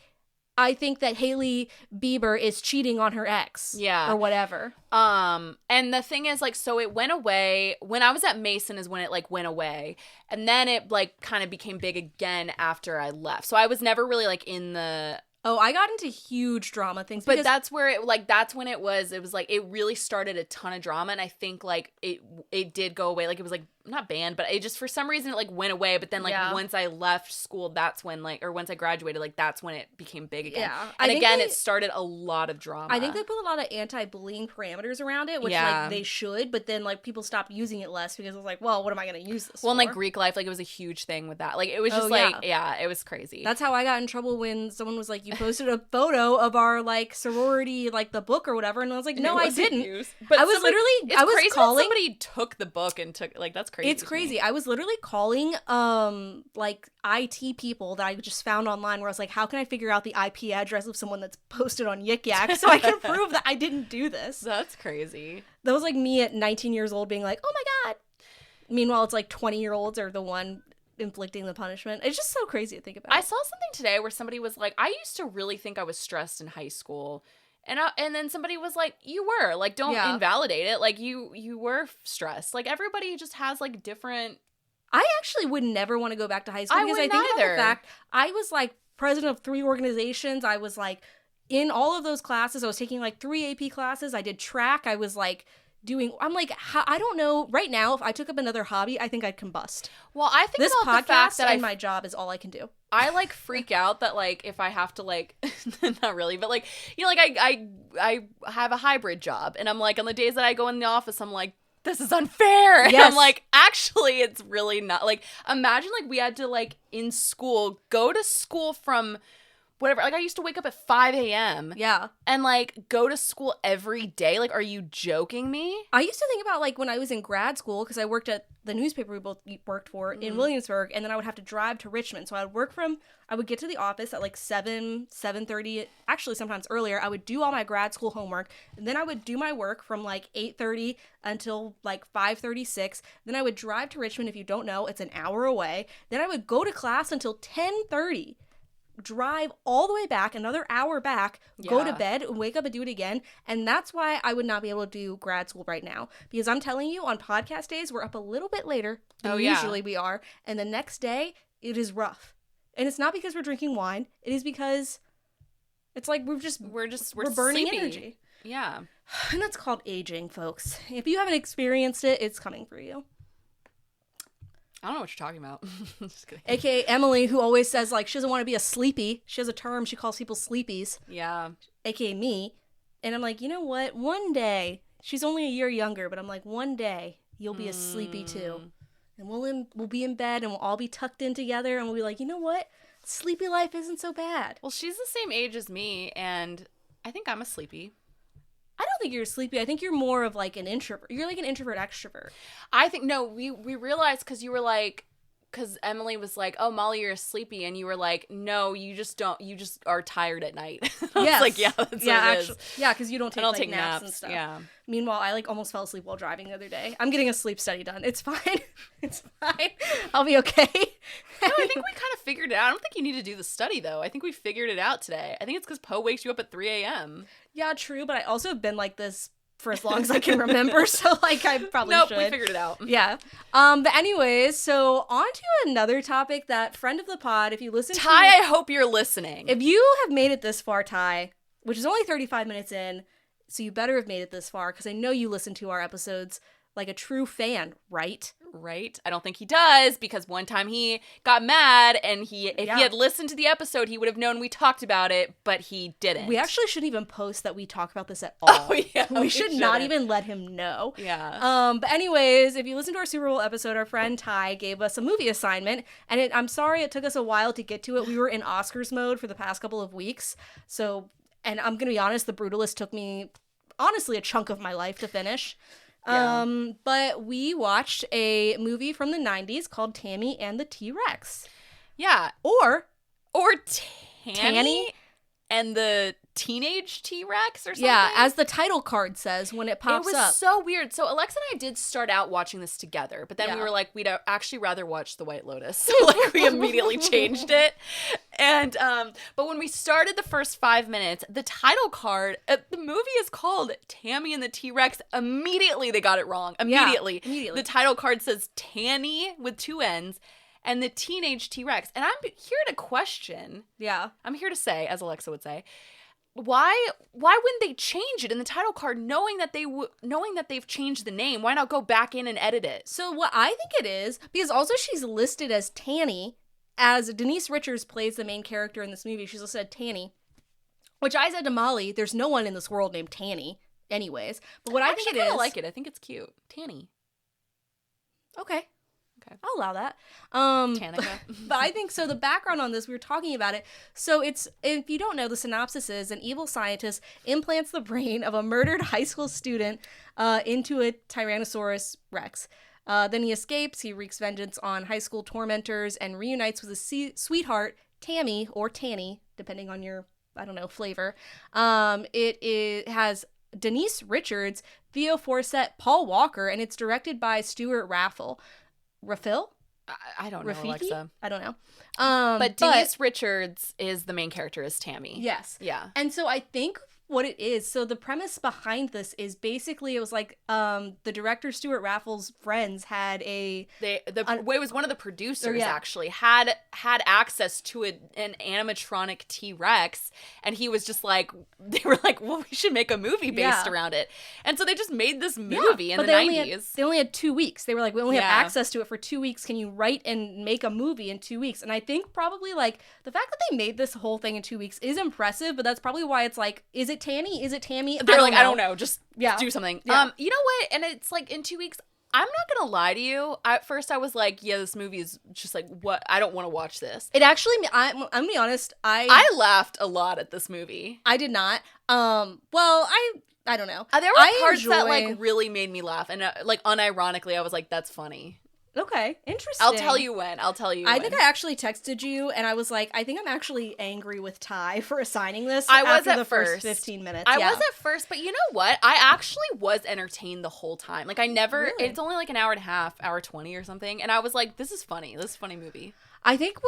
I think that Hailey Bieber is cheating on her ex. Yeah. Or whatever. And the thing is, like, so it went away. When I was at Mason is when it, like, went away. And then it, like, kind of became big again after I left. So I was never really, like, in the... Oh, I got into huge drama things. But that's where it, like, that's when it was, like, it really started a ton of drama. And I think, like, it did go away. Like, it was, like, not banned, but it just, for some reason, it, like, went away. But then, like, once I left school, that's when, like, or once I graduated, like, that's when it became big again. Yeah. And again, it started a lot of drama. I think they put a lot of anti-bullying parameters around it, which, like, they should. But then, like, people stopped using it less because it was like, well, what am I going to use this for? Well, and, like, Greek life, like, it was a huge thing with that. Like, it was just, it was crazy. That's how I got in trouble when someone was like, you posted a photo of our, like, sorority, like, the book or whatever. And I was like, no, I didn't. But I was literally, I was crazy calling. That somebody took the book and took, like, that's crazy. It's crazy. I was literally calling, like, IT people that I just found online where I was like, how can I figure out the IP address of someone that's posted on Yik Yak so I can prove that I didn't do this? That's crazy. That was like me at 19 years old being like, oh my God. Meanwhile, it's like 20-year-olds are the one inflicting the punishment. It's just so crazy to think about. I saw something today where somebody was like, I used to really think I was stressed in high school. And then somebody was like, you were. Like, don't invalidate it. Like, you were stressed. Like, everybody just has, like, different... I actually would never want to go back to high school because I think about the fact I was, like, president of 3 organizations. I was, like, in all of those classes. I was taking, like, 3 AP classes. I did track. I was, like... I'm like, I don't know. Right now, if I took up another hobby, I think I'd combust. Well, I think this about podcast the fact that my job is all I can do. I like freak out that like if I have to like, not really, but like, you know, like I have a hybrid job and I'm like on the days that I go in the office, I'm like, this is unfair. Yes. And I'm like, actually, it's really not. Like, imagine like we had to like in school, go to school from whatever, like I used to wake up at 5 a.m. Yeah. And like go to school every day. Like, are you joking me? I used to think about like when I was in grad school, because I worked at the newspaper we both worked for in Williamsburg, and then I would have to drive to Richmond. So I would get to the office at like 7:30, actually sometimes earlier. I would do all my grad school homework, and then I would do my work from like 8:30 until like 5:36. Then I would drive to Richmond. If you don't know, it's an hour away. Then I would go to class until 10:30. Drive all the way back, another hour back, go to bed, wake up and do it again. And that's why I would not be able to do grad school right now. Because I'm telling you, on podcast days, we're up a little bit later than usually we are. And the next day, it is rough. And it's not because we're drinking wine. It is because It's like we're burning sleepy. energy. Yeah. And that's called aging, folks. If you haven't experienced it, it's coming for you. I don't know what you're talking about. Just kidding. AKA Emily, who always says, like, she doesn't want to be a sleepy. She has a term. She calls people sleepies. Yeah. AKA me. And I'm like, you know what? One day, she's only a year younger, but I'm like, one day, you'll be a sleepy too. And we'll be in bed and we'll all be tucked in together and we'll be like, you know what? Sleepy life isn't so bad. Well, she's the same age as me, and I think I'm a sleepy. I don't think you're sleepy. I think you're more of like an introvert. You're like an introvert extrovert. I think, no, we realized because you were like, because Emily was like, oh, Molly, you're sleepy. And you were like, no, you just are tired at night. I was like, yeah, that's what it is. Yeah, because you don't take, take naps and stuff. Yeah. Meanwhile, I like almost fell asleep while driving the other day. I'm getting a sleep study done. It's fine. It's fine. I'll be okay. No, I think we kind of figured it out. I don't think you need to do the study, though. I think we figured it out today. I think it's because Poe wakes you up at 3 a.m. Yeah, true. But I also have been like this for as long as I can remember. So, like, I probably should. We figured it out. Yeah. But anyways, so on to another topic that friend of the pod, if you listen to... Ty, I hope you're listening. If you have made it this far, Ty, which is only 35 minutes in, so you better have made it this far, because I know you listen to our episodes like a true fan, right? Right? I don't think he does, because one time he got mad, and if he had listened to the episode, he would have known we talked about it, but he didn't. We actually shouldn't even post that we talk about this at all. Oh, yeah. We should not even let him know. Yeah. But anyways, if you listen to our Super Bowl episode, our friend Ty gave us a movie assignment, and I'm sorry it took us a while to get to it. We were in Oscars mode for the past couple of weeks, so... And I'm going to be honest, The Brutalist took me, honestly, a chunk of my life to finish. Yeah. But we watched a movie from the 90s called Tammy and the T-Rex. Yeah. Or Tanny and the Teenage T-Rex or something. Yeah, as the title card says when it pops up. It was so weird. So Alexa and I did start out watching this together, but then we were like, we'd actually rather watch The White Lotus. So like we immediately changed it. And but when we started the first 5 minutes, the title card, the movie is called Tammy and the T-Rex. Immediately they got it wrong. Immediately. Yeah, immediately. The title card says Tanny with 2 N's and the Teenage T-Rex. And I'm here to question. Yeah. I'm here to say, as Alexa would say, why wouldn't they change it in the title card knowing that they've changed the name? Why not go back in and edit it? So what I think it is, because also she's listed as Tanny, as Denise Richards plays the main character in this movie. She's listed as Tanny, which I said to Molly, there's no one in this world named Tanny anyways. But what I think it is... I like it. I think it's cute. Tanny. Okay. I'll allow that. Tanica. But I think so. The background on this, we were talking about it. So it's, if you don't know, the synopsis is an evil scientist implants the brain of a murdered high school student into a Tyrannosaurus Rex. Then he escapes. He wreaks vengeance on high school tormentors and reunites with his sweetheart, Tammy, or Tanny, depending on your, I don't know, flavor. It has Denise Richards, Theo Forsett, Paul Walker, and it's directed by Stuart Raffel. Raffel? I don't know, Rafiki? Alexa. I don't know. But Denise Richards is the main character as Tammy. Yes. Yeah. And so I think what it is, so the premise behind this is basically it was like the director Stuart Raffles' friends had it was one of the producers actually had access to an animatronic T-Rex, and he was just like, they were like, well, we should make a movie based around it. And so they just made this movie in the 90s. They only had 2 weeks. They were like, we only have access to it for 2 weeks. Can you write and make a movie in 2 weeks? And I think probably like the fact that they made this whole thing in 2 weeks is impressive, but that's probably why it's like, is it Tanny? Is it Tammy? They're like, I don't know. Just do something. Yeah. You know what? And it's like in 2 weeks, I'm not going to lie to you. At first I was like, yeah, this movie is just like, what? I don't want to watch this. It actually, I'm going to be honest. I laughed a lot at this movie. I did not. Well, I don't know. There were parts that like really made me laugh. And like unironically, I was like, that's funny. Okay, interesting. I'll tell you when. I think I actually texted you, and I was like, I think I'm actually angry with Ty for assigning this after the first 15 minutes. I was at first, but you know what? I actually was entertained the whole time. Like, I never... Really? It's only like an hour and a half, hour 20 or something, and I was like, this is funny. This is a funny movie. I think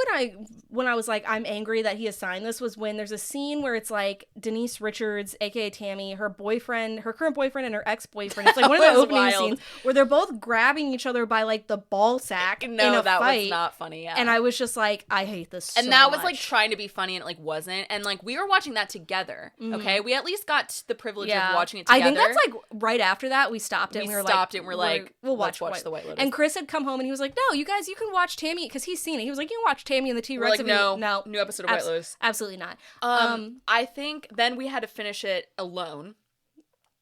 when I was like, I'm angry that he assigned this, was when there's a scene where it's like Denise Richards, aka Tammy, her current boyfriend and her ex-boyfriend. It's like one of the opening scenes where they're both grabbing each other by like the ball sack in a that fight. was not funny, yeah. And I was just like, I hate this so And that much. was like trying to be funny and it like wasn't. And like we were watching that together, okay? We at least got the privilege of watching it together. I think that's like right after that we stopped it. And we're like, we'll watch The White Lotus. And Chris had come home and he was like, no, you guys, you can watch Tammy, because he's seen it. He was like, you can watch Tammy and the T-Rex. We're like, no, new episode of White Lotus. Absolutely not. I think then we had to finish it alone,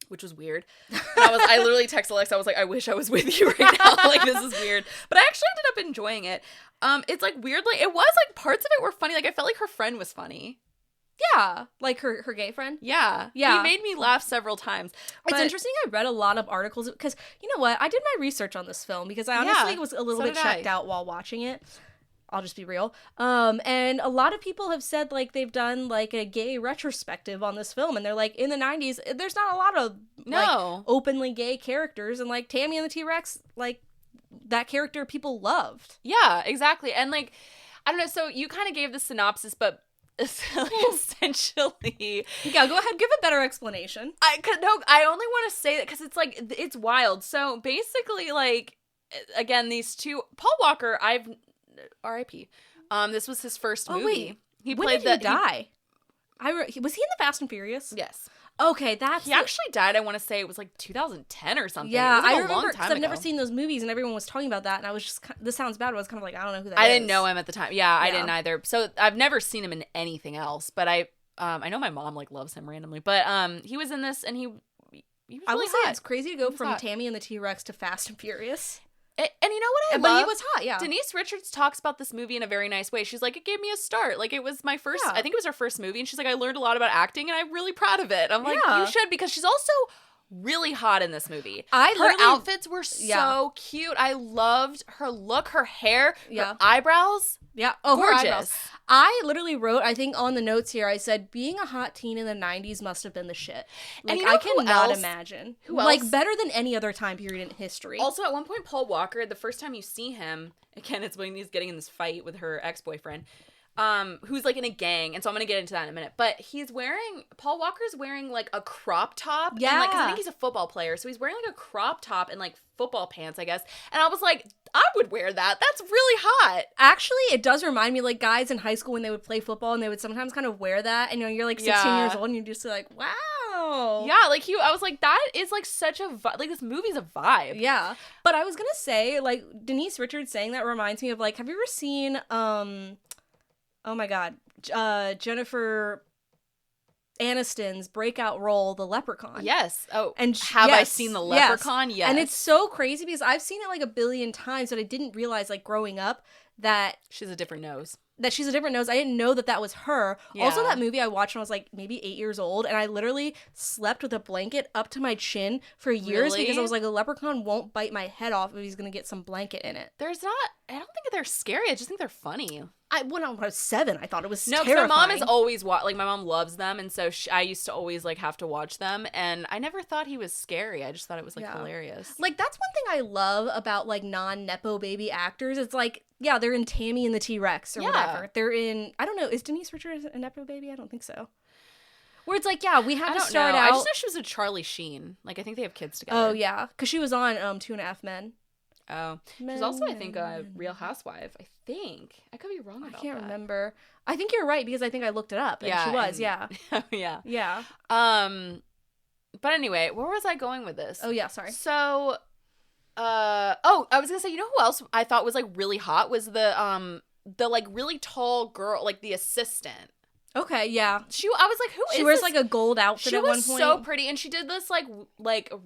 which was weird. And I literally texted Alexa, I was like, I wish I was with you right now. Like, this is weird. But I actually ended up enjoying it. It's like weirdly, it was like parts of it were funny. Like I felt like her friend was funny. Yeah, like her gay friend. Yeah. He made me laugh several times. It's interesting. I read a lot of articles because you know what? I did my research on this film because I honestly was a little bit checked out while watching it. I'll just be real. And a lot of people have said like they've done like a gay retrospective on this film, and they're like, in the 90s, there's not a lot of like openly gay characters, and like Tammy and the T-Rex, like that character people loved. Yeah, exactly. And like, I don't know. So you kind of gave the synopsis, but essentially, yeah, go ahead, give a better explanation. I only want to say that because it's like it's wild. So basically, like again, these two, Paul Walker, R.I.P. This was his first movie. Wait, he when played did he die? Was he in the Fast and Furious? Yes. Okay, he actually died. I want to say it was like 2010 or something. Yeah, it was like I remember because I've never seen those movies, and everyone was talking about that, and I was just, this sounds bad, but I was kind of like, I don't know who that is. I didn't know him at the time. Yeah, I didn't either. So I've never seen him in anything else, but I know my mom like loves him randomly, but he was in this, and he was really I would hot. say it's crazy to go from Tammy and the T-Rex to Fast and Furious. And you know what I love? But he was hot, yeah. Denise Richards talks about this movie in a very nice way. She's like, it gave me a start. Like, it was my first, I think it was her first movie. And she's like, I learned a lot about acting, and I'm really proud of it. I'm like, you should, because she's also really hot in this movie. Her outfits were so cute. I loved her look, her hair, her eyebrows. Yeah. Oh, gorgeous. Her eyebrows. I literally wrote, I think on the notes here, I said, being a hot teen in the 90s must have been the shit. Like, and you know I cannot imagine. Who else? Like, better than any other time period in history. Also, at one point, Paul Walker, the first time you see him, again, it's when he's getting in this fight with her ex-boyfriend, who's like in a gang, and so I'm gonna get into that in a minute. But Paul Walker's wearing like a crop top, and like, because I think he's a football player, so he's wearing like a crop top and like football pants, I guess. And I was like, I would wear that. That's really hot. Actually, it does remind me like guys in high school when they would play football, and they would sometimes kind of wear that, and you're like 16 years old, and you're just like, wow. Yeah, like I was like, that is like such a like this movie's a vibe. Yeah, but I was gonna say like Denise Richards saying that reminds me of like, have you ever seen oh my god, Jennifer Aniston's breakout role, The Leprechaun? Yes. Oh, and have I seen The Leprechaun? Yes. And it's so crazy because I've seen it like a billion times, but I didn't realize like growing up that she's a different nose. I didn't know that was her. Yeah. Also, that movie I watched when I was like maybe 8 years old, and I literally slept with a blanket up to my chin for years because I was like, a leprechaun won't bite my head off if he's gonna get some blanket in it. I don't think they're scary. I just think they're funny. When I was 7, I thought it was terrifying. No, my mom is always like my mom loves them, and so I used to always like have to watch them, and I never thought he was scary. I just thought it was like hilarious. Like that's one thing I love about like non-nepo baby actors. It's like, yeah, they're in Tammy and the T-Rex or whatever. They're in, I don't know, is Denise Richards a nepo baby? I don't think so. Where it's like, yeah, we have to start out. I just know she was a Charlie Sheen. Like I think they have kids together. Oh yeah, because she was on 2.5 Men. Oh, she's also, I think, a Real Housewife. I think I could be wrong about that. I can't remember. I think you're right because I think I looked it up. And she was, yeah. Yeah. But anyway, where was I going with this? Oh yeah, sorry. So, I was gonna say, you know who else I thought was like really hot was the like really tall girl, like the assistant. Okay, yeah. I was like, who is this? She wears like a gold outfit at one point. She was so pretty, and she did this like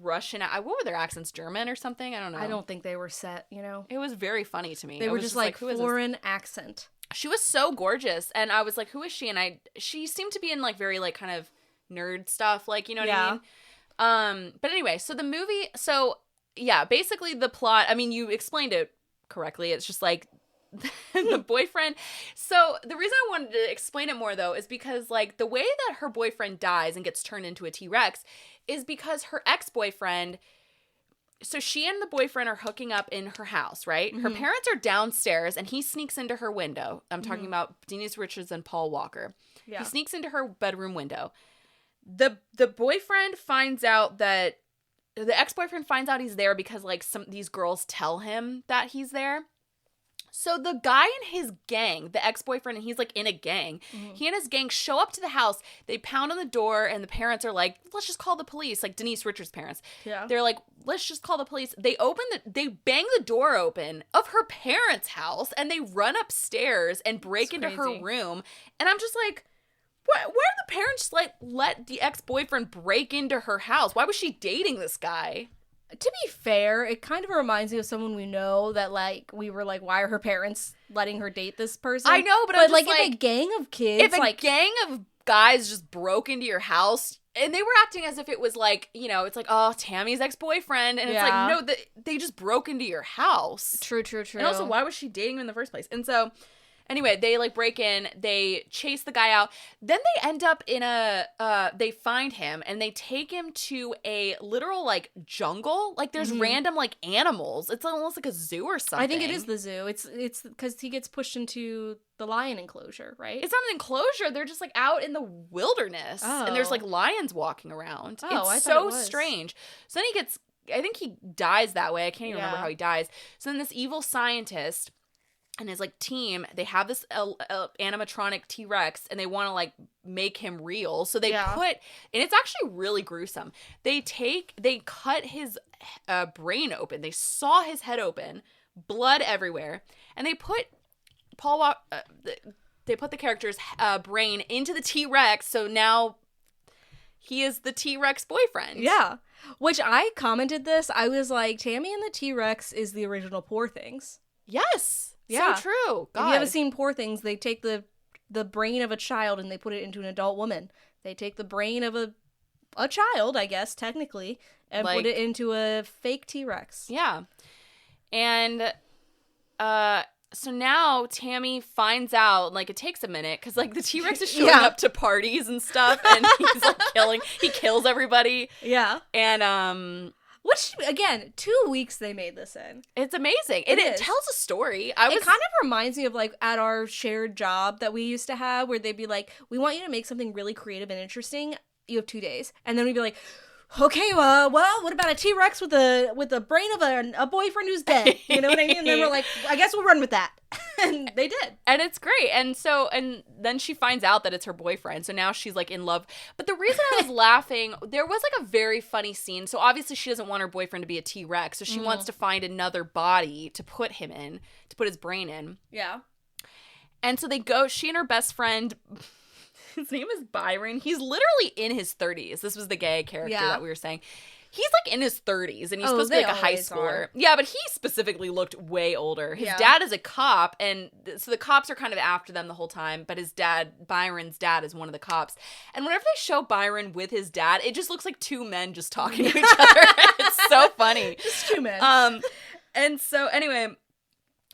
Russian. What were their accents? German or something? I don't know. I don't think they were set. You know, it was very funny to me. They were just like foreign accent. She was so gorgeous, and I was like, who is she? And she seemed to be in like very like kind of nerd stuff, like, you know what I mean? But anyway, so the movie. So yeah, basically the plot. I mean, you explained it correctly. It's just like. The boyfriend. So the reason I wanted to explain it more though is because like the way that her boyfriend dies and gets turned into a T-Rex is because her ex-boyfriend so she and the boyfriend are hooking up in her house, right? Her parents are downstairs, and he sneaks into her window. I'm talking about Denise Richards and Paul Walker. Yeah. He sneaks into her bedroom window. The boyfriend finds out that the ex-boyfriend finds out he's there because like these girls tell him that he's there. So the guy and his gang, the ex-boyfriend, and he's like in a gang. He and his gang show up to the house. They pound on the door, and the parents are like, "Let's just call the police." Like Denise Richards' parents. Yeah. They're like, "Let's just call the police." They bang the door open of her parents' house, and they run upstairs and break into her room. And I'm just like, where did the parents let the ex-boyfriend break into her house? Why was she dating this guy? To be fair, it kind of reminds me of someone we know that, like, we were like, why are her parents letting her date this person? I know, but I'm just like, if a gang of kids, if a gang of guys just broke into your house, and they were acting as if it was like, you know, it's like, oh, Tammy's ex-boyfriend, and it's like, no, they just broke into your house. True. And also, why was she dating him in the first place? And so, anyway, they like break in, they chase the guy out. Then they end up in they find him and they take him to a literal like jungle. Like there's random like animals. It's almost like a zoo or something. I think it is the zoo. It's because he gets pushed into the lion enclosure, right? It's not an enclosure. They're just like out in the wilderness and there's like lions walking around. It's so strange. So then I think he dies that way. I can't even remember how he dies. So then this evil scientist and his like team, they have this animatronic T-Rex and they want to like make him real. So they and it's actually really gruesome. They cut his brain open. They saw his head open, blood everywhere. And they put they put the character's brain into the T-Rex. So now he is the T-Rex boyfriend. Yeah. Which I commented this. I was like, Tammy and the T-Rex is the original Poor Things. Yes. Yeah. So true. God. If you haven't seen Poor Things, they take the brain of a child and they put it into an adult woman. They take the brain of a child, I guess, technically, and put it into a fake T-Rex. Yeah. And so now Tammy finds out, like, it takes a minute, because, like, the T-Rex is showing up to parties and stuff, and he's, like, he kills everybody. Yeah. And, which, again, 2 weeks they made this in. It's amazing. It tells a story. It kind of reminds me of, like, at our shared job that we used to have, where they'd be like, we want you to make something really creative and interesting. You have 2 days. And then we'd be like, okay, well, what about a T-Rex with the brain of a boyfriend who's dead? You know what I mean? And then we're like, I guess we'll run with that. And they did. And it's great. And then she finds out that it's her boyfriend. So now she's like in love. But the reason I was laughing, there was like a very funny scene. So obviously she doesn't want her boyfriend to be a T-Rex. So she wants to find another body to put him in, to put his brain in. Yeah. And so she and her best friend, his name is Byron. He's literally in his 30s. This was the gay character that we were saying. He's like in his 30s and he's supposed to be like a high schooler. Yeah, but he specifically looked way older. His dad is a cop, and so the cops are kind of after them the whole time, but his dad, Byron's dad, is one of the cops. And whenever they show Byron with his dad, it just looks like two men just talking to each other. It's so funny. Just two men. And so anyway,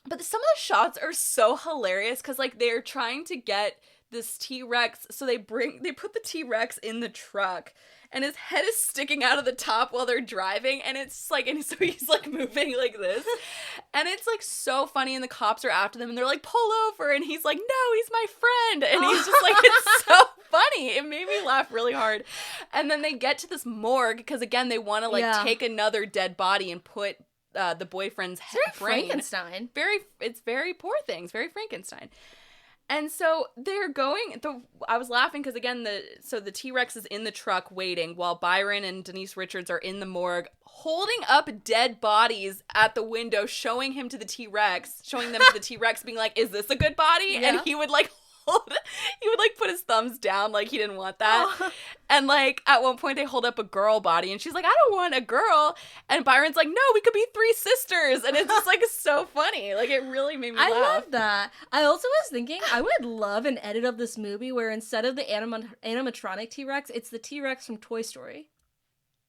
but some of the shots are so hilarious because like they're trying to get this T-Rex, so they put the T-Rex in the truck, and his head is sticking out of the top while they're driving, and it's like, and so he's like moving like this, and it's like so funny, and the cops are after them, and they're like, pull over, and he's like, no, he's my friend, and he's just like, it's so funny. It made me laugh really hard. And then they get to this morgue, because again, they want to like take another dead body and put the boyfriend's brain. Frankenstein. It's very Poor Things, very Frankenstein. And so they're going, I was laughing because, again, the T-Rex is in the truck waiting while Byron and Denise Richards are in the morgue holding up dead bodies at the window, showing them to the T-Rex, being like, is this a good body? Yeah. And he would put his thumbs down like he didn't want that. Oh. And like at one point they hold up a girl body and she's like, I don't want a girl. And Byron's like, no, we could be three sisters. And it's just like so funny. Like it really made me laugh. I love that. I also was thinking I would love an edit of this movie where instead of the animatronic T-Rex, it's the T-Rex from Toy Story.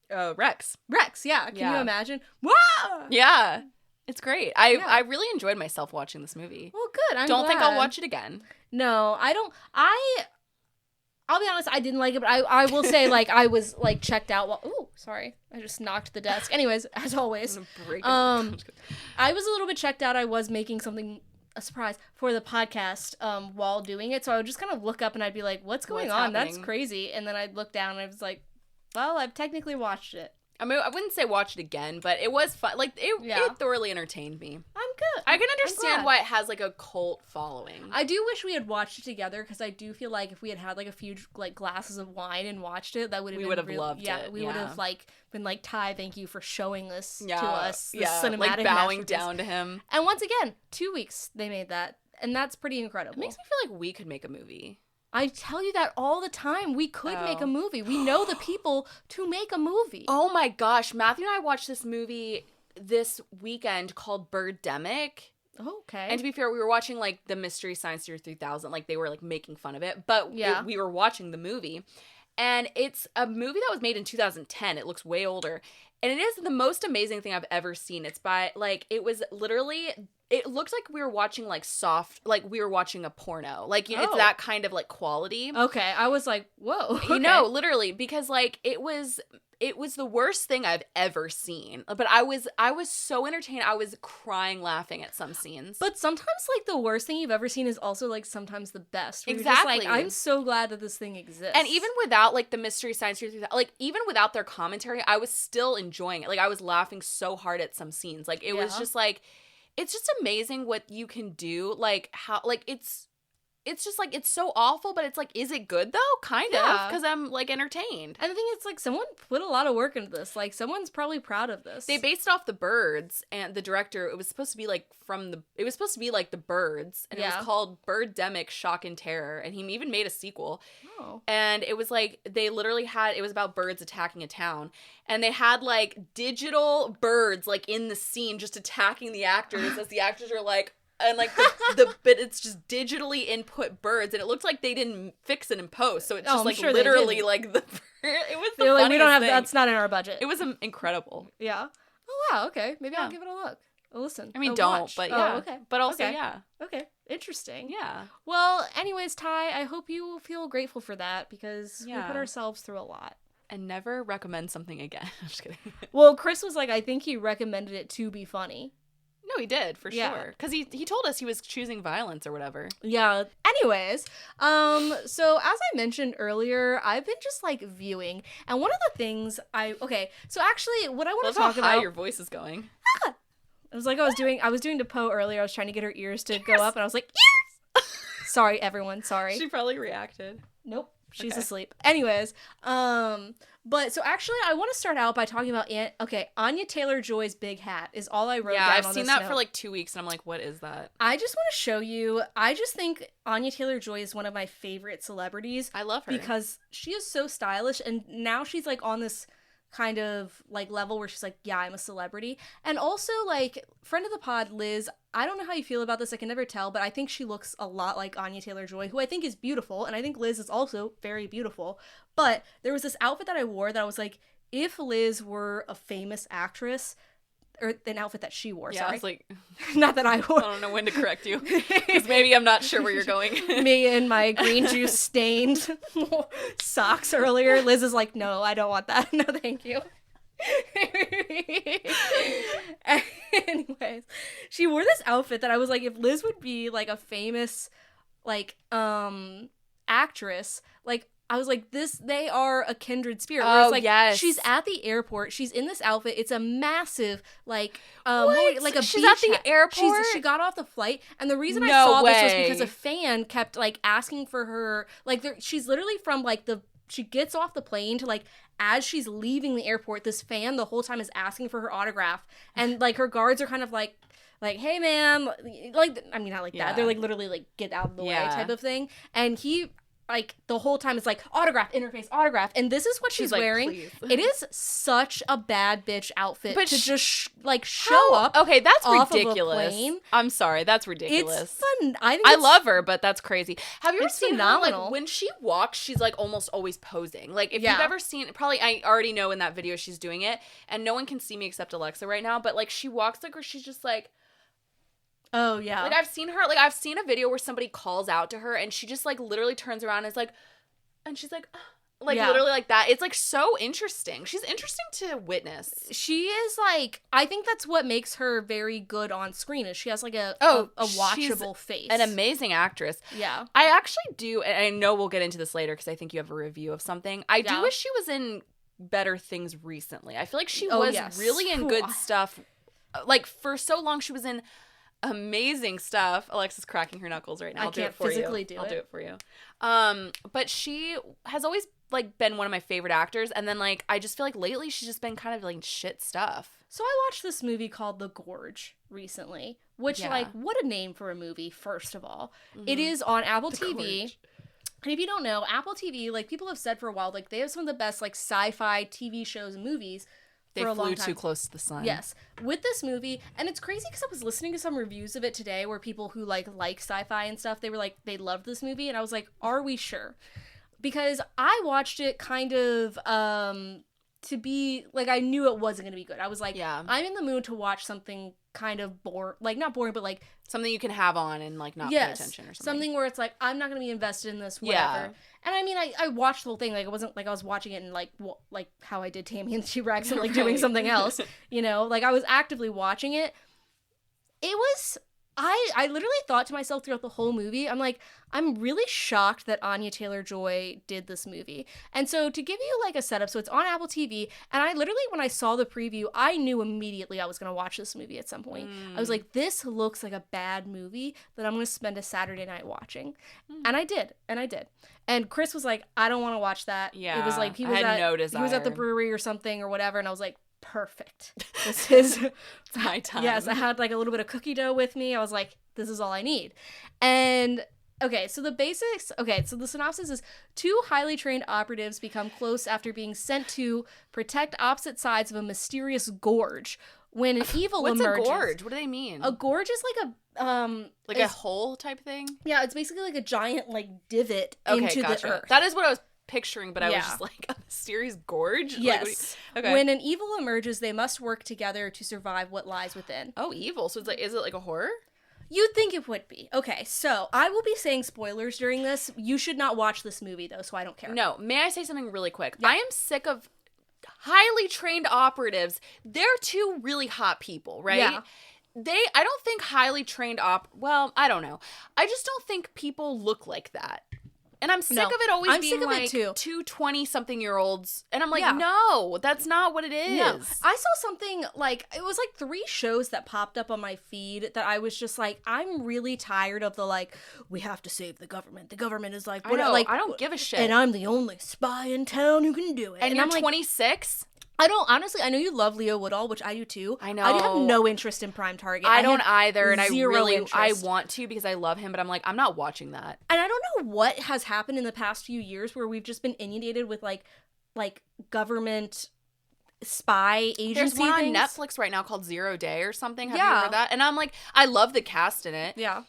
Rex. Rex, yeah. Can you imagine? Whoa! Yeah. It's great. I really enjoyed myself watching this movie. Well, good. I'm Don't glad. think I'll watch it again. No, I don't. I'll be honest, I didn't like it, but I will say, like, I was, like, checked out. Ooh, Sorry, I just knocked the desk. Anyways, as always, Break I was a little bit checked out. I was making a surprise for the podcast while doing it, so I would just kind of look up and I'd be like, what's going on? Happening? That's crazy. And then I'd look down and I was like, well, I've technically watched it. I mean, I wouldn't say watch it again, but it was fun. Like, it thoroughly entertained me. I'm good. I can understand why it has, like, a cult following. I do wish we had watched it together, because I do feel like if we had like, a few, like, glasses of wine and watched it, that would have been... We would have loved it. Yeah, we would have, like, been like, Ty, thank you for showing this to us. This cinematic like, bowing down to him. And once again, 2 weeks they made that, and that's pretty incredible. It makes me feel like we could make a movie. I tell you that all the time. We could make a movie. We know the people to make a movie. Oh my gosh. Matthew and I watched this movie this weekend called Birdemic. Okay. And to be fair, we were watching, like, the Mystery Science Theater 3000. Like, they were, like, making fun of it. But we were watching the movie. And it's a movie that was made in 2010. It looks way older. And it is the most amazing thing I've ever seen. It's by, like, it was literally... It looked like we were watching, like, like, we were watching a porno. Like, it's that kind of, like, quality. Okay, I was like, whoa. Okay. You know, literally, because, like, it was the worst thing I've ever seen. But I was so entertained. I was crying laughing at some scenes. But sometimes, like, the worst thing you've ever seen is also, like, sometimes the best. Exactly. You're just like, I'm so glad that this thing exists. And even without, like, the Mystery Science Theater, like, even without their commentary, I was still enjoying it. Like, I was laughing so hard at some scenes. Like, it was just, like... It's just amazing what you can do, like, how, like, it's just, like, it's so awful, but it's, like, is it good, though? Kind of, because I'm, like, entertained. And the thing is, like, someone put a lot of work into this. Like, someone's probably proud of this. They based it off The Birds, and the director, it was supposed to be, like, The Birds, and it was called Birdemic, Shock and Terror, and he even made a sequel. Oh. And it was, like, it was about birds attacking a town, and they had, like, digital birds, like, in the scene just attacking the actors as the actors are, like, and, like, but it's just digitally input birds, and it looked like they didn't fix it in post, so it's just, like, sure literally, like, it was the funniest we don't have, thing. That's not in our budget. It was incredible. Yeah. Oh, wow, okay. Maybe I'll give it a look. Listen. I mean, don't, watch. but yeah. Oh, okay. But also, okay. yeah. Okay. Interesting. Yeah. Well, anyways, Ty, I hope you feel grateful for that, because we put ourselves through a lot. And never recommend something again. I'm just kidding. Well, Chris was like, I think he recommended it to be funny. No, he did, for sure. Because he told us he was choosing violence or whatever. Yeah. Anyways, so as I mentioned earlier, I've been just, like, viewing. And one of the things so actually, what I want to talk about... how high your voice is going. It was like I was doing to Poe earlier. I was trying to get her ears to go up, and I was like, yes! Sorry, everyone. Sorry. She probably reacted. Nope. She's asleep. Anyways, but so actually I want to start out by talking about Anya Taylor Joy's Big Hat is all I wrote down on this note. Yeah, I've seen that for like 2 weeks, and I'm like, what is that? I just want to show you. I just think Anya Taylor Joy is one of my favorite celebrities. I love her. Because she is so stylish, and now she's, like, on this kind of, like, level where she's like, yeah, I'm a celebrity. And also, like, friend of the pod, Liz, I don't know how you feel about this, I can never tell, but I think she looks a lot like Anya Taylor Joy, who I think is beautiful, and I think Liz is also very beautiful. But there was this outfit that I wore that I was like, if Liz were a famous actress, or an outfit that she wore, sorry. I was like... Not that I wore. I don't know when to correct you, because maybe I'm not sure where you're going. Me and my green juice stained socks earlier. Liz is like, no, I don't want that. No, thank you. Anyways, she wore this outfit that I was like, if Liz would be, like, a famous, like, actress, like, I was like, they are a kindred spirit. Oh, like, yes. She's at the airport. She's in this outfit. It's a massive, like, like a she's beach at the hat. airport? She got off the flight, and the reason I saw way. this was because a fan kept, like, asking for her, like, she's literally from, like, she gets off the plane to, like, as she's leaving the airport, this fan the whole time is asking for her autograph, and, like, her guards are kind of like, hey, ma'am, like, I mean, not like that. They're, like, literally, like, get out of the way type of thing, and he... like, the whole time it's like, autograph, interface, autograph. And this is what she's wearing. Please. It is such a bad bitch outfit but to just, show up. Okay, that's off ridiculous. Of a plane. I'm sorry, that's ridiculous. It's fun. I love her, but that's crazy. Have you ever seen phenomenal. her? Like, when she walks, she's, like, almost always posing. Like, if you've ever seen, probably I already know in that video she's doing it, and no one can see me except Alexa right now, but, like, she walks, like, where she's just, like... Oh, yeah. Like, I've seen a video where somebody calls out to her, and she just, like, literally turns around and is like... And she's like, Like, literally like that. It's, like, so interesting. She's interesting to witness. She is, like, I think that's what makes her very good on screen, is she has, like, a watchable face. An amazing actress. Yeah. I actually do, and I know we'll get into this later because I think you have a review of something. I do wish she was in better things recently. I feel like she was really in good stuff. Like, for so long, she was in amazing stuff. Alexa's cracking her knuckles right now. I'll do it for you. I'll do it for you. But she has always, like, been one of my favorite actors, and then, like, I just feel like lately she's just been kind of, like, shit stuff. So I watched this movie called The Gorge recently, which, like, what a name for a movie, first of all. Mm-hmm. It is on Apple TV. Gorge. And if you don't know, Apple TV, like, people have said for a while, like, they have some of the best, like, sci-fi TV shows and movies. They flew too close to the sun. Yes. With this movie, and it's crazy because I was listening to some reviews of it today where people who, like sci-fi and stuff, they were like, they loved this movie, and I was like, are we sure? Because I watched it kind of, to be, like, I knew it wasn't going to be good. I was like, I'm in the mood to watch something kind of not boring, but, like, something you can have on and, like, not pay attention or something. Something where it's like, I'm not going to be invested in this, whatever. Yeah. And I mean, I watched the whole thing. Like, it wasn't like I was watching it and, like, like how I did Tammy and the T-Rex and, like, doing something else, you know? Like, I was actively watching it. It was... I literally thought to myself throughout the whole movie, I'm like, I'm really shocked that Anya Taylor Joy did this movie. And so to give you, like, a setup, so it's on Apple TV, and I literally, when I saw the preview, I knew immediately I was going to watch this movie at some point. I was like, this looks like a bad movie that I'm going to spend a Saturday night watching. And I did. And Chris was like, I don't want to watch that. Yeah, it was like, he was at the brewery or something or whatever, and I was like, perfect. This is it's high time. Yes, I had, like, a little bit of cookie dough with me. I was like, this is all I need. And so the synopsis is: two highly trained operatives become close after being sent to protect opposite sides of a mysterious gorge when an evil emerges. What's a gorge? What do they mean? A gorge is like a hole type thing? Yeah, it's basically like a giant, like, divot into the earth. That is what I was picturing, but I was just like, a mysterious gorge? Yes. Like, okay. When an evil emerges, they must work together to survive what lies within. Oh, evil. So it's like, is it like a horror? You'd think it would be. Okay, so I will be saying spoilers during this. You should not watch this movie, though, so I don't care. No. May I say something really quick? Yeah. I am sick of highly trained operatives. They're two really hot people, right? Yeah. I don't think highly trained well, I don't know. I just don't think people look like that. And I'm sick of it always being like two 20-something-year-olds. And I'm like, no, that's not what it is. No. I saw something, like, it was like 3 shows that popped up on my feed that I was just like, I'm really tired of the, like, we have to save the government. The government is like, what? I know, like, I don't give a shit. And I'm the only spy in town who can do it. And you're 26? I know you love Leo Woodall, which I do too. I know. I have no interest in Prime Target. I don't either, and I want to because I love him, but I'm like, I'm not watching that. And I don't know what has happened in the past few years where we've just been inundated with, like government spy agency There's one things. on Netflix right now called 0 Day or something. Have you heard that? And I'm like, I love the cast in it. Yeah.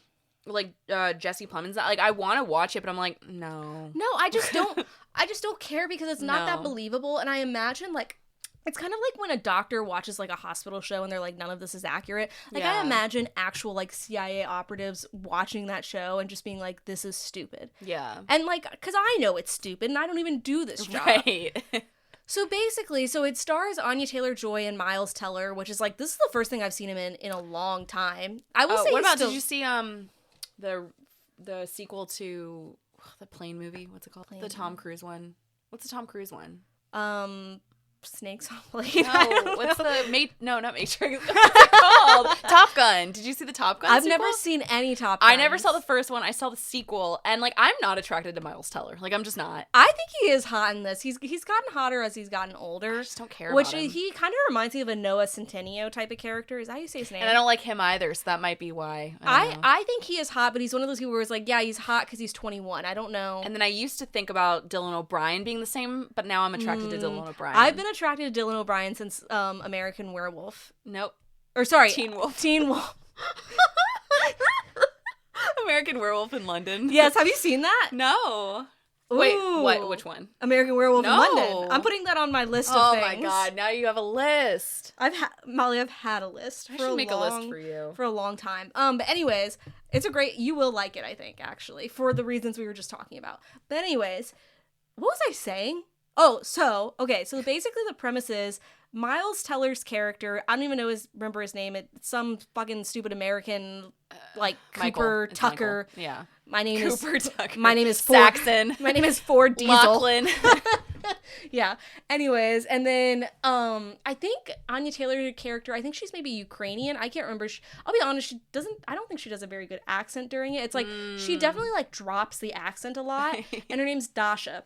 Like, Jesse Plemons. Like, I want to watch it, but I'm like, no. No, I just don't care because it's not that believable. And I imagine, like, it's kind of like when a doctor watches, like, a hospital show and they're like, none of this is accurate. Like, I imagine actual, like, CIA operatives watching that show and just being like, this is stupid. Yeah. And, like, because I know it's stupid and I don't even do this job. Right. So basically, it stars Anya Taylor Joy and Miles Teller, which is, like, this is the first thing I've seen him in a long time. I will say what about, did you see the sequel to the plane movie? What's it called? The Tom Cruise one. What's the Tom Cruise one? Snakes on plane. No, what's the not Matrix. What's it called? Top Gun. Did you see the Top Gun I've sequel? never seen any Top Gun. I never saw the first one. I saw the sequel, and, like, I'm not attracted to Miles Teller. Like, I'm just not. I think he is hot in this. He's gotten hotter as he's gotten older. I just don't care about him. Which he kind of reminds me of a Noah Centineo type of character. Is that how you say his name? And I don't like him either, so that might be why. I think he is hot, but he's one of those people where it's like, yeah, he's hot because he's 21. I don't know. And then I used to think about Dylan O'Brien being the same, but now I'm attracted to Dylan O'Brien. I've been attracted to Dylan O'Brien since American Werewolf. Nope. Or sorry, Teen Wolf. Teen Wolf. American Werewolf in London. Yes, have you seen that? No. Ooh. Wait, what? Which one? American Werewolf in London. I'm putting that on my list of things. Oh my god, now you have a list. Molly, I've had a list. I should make a list for you. For a long time. But anyways, you will like it, I think, actually, for the reasons we were just talking about. But anyways, what was I saying? Oh, so basically the premise is Miles Teller's character, I don't even remember his name. It's some fucking stupid American, like Cooper Tucker. Michael. Yeah. My name Cooper Tucker. My name is Ford. Saxon. My name is Ford Diesel. Lachlan. Yeah. Anyways, and then I think Anya Taylor's character, I think she's maybe Ukrainian. I can't remember. I'll be honest, I don't think she does a very good accent during it. It's like she definitely like drops the accent a lot. And her name's Dasha.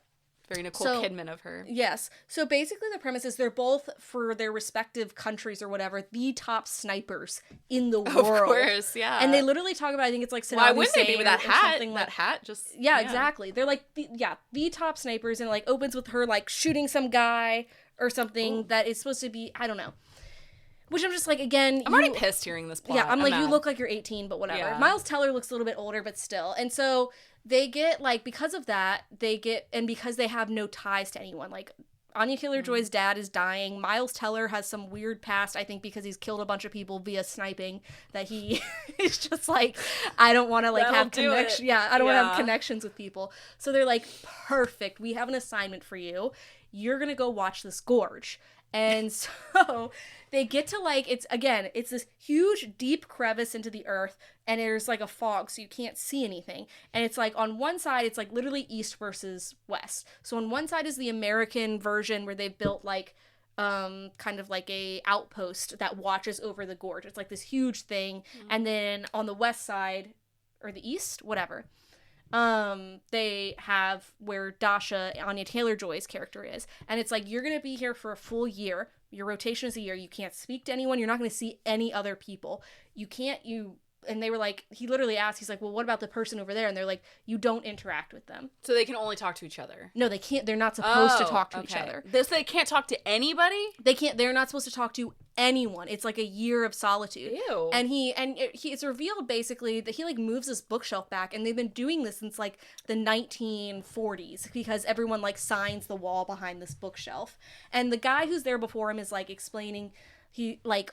Very Nicole Kidman of her. Yes. So basically the premise is they're both, for their respective countries or whatever, the top snipers in the world. Of course, yeah. And they literally talk about, I think it's like Saddam Why wouldn't Hussein they be with that hat? That hat just... Yeah, exactly. They're like, the top snipers, and it like opens with her like shooting some guy or something that is supposed to be, I don't know. Which I'm just like, again... I'm already pissed hearing this plot. Yeah, I'm like, mad. You look like you're 18, but whatever. Yeah. Miles Teller looks a little bit older, but still. And so they get, like, because of that, and because they have no ties to anyone, like, Anya Taylor Joy's dad is dying. Miles Teller has some weird past, I think, because he's killed a bunch of people via sniping, that he is just like, I don't want to, like, have connections. Yeah, I don't want to have connections with people. So they're like, perfect. We have an assignment for you. You're going to go watch this gorge. And so they get to, like, it's this huge, deep crevice into the earth, and there's, like, a fog, so you can't see anything. And it's, like, on one side, it's, like, literally east versus west. So on one side is the American version where they've built, like, kind of like a outpost that watches over the gorge. It's, like, this huge thing. Mm-hmm. And then on the west side, or the east, whatever, they have where Dasha, Anya Taylor Joy's character is, and it's like, you're gonna be here for a full year. Your rotation is a year. You can't speak to anyone. You're not gonna see any other people. And they were like, he literally asked, he's like, well, what about the person over there? And they're like, you don't interact with them. So they can only talk to each other. No, they can't. They're not supposed to talk to each other. So they can't talk to anybody? They're not supposed to talk to anyone. It's like a year of solitude. Ew. And it's revealed basically that he like moves his bookshelf back, and they've been doing this since like the 1940s because everyone like signs the wall behind this bookshelf. And the guy who's there before him is like explaining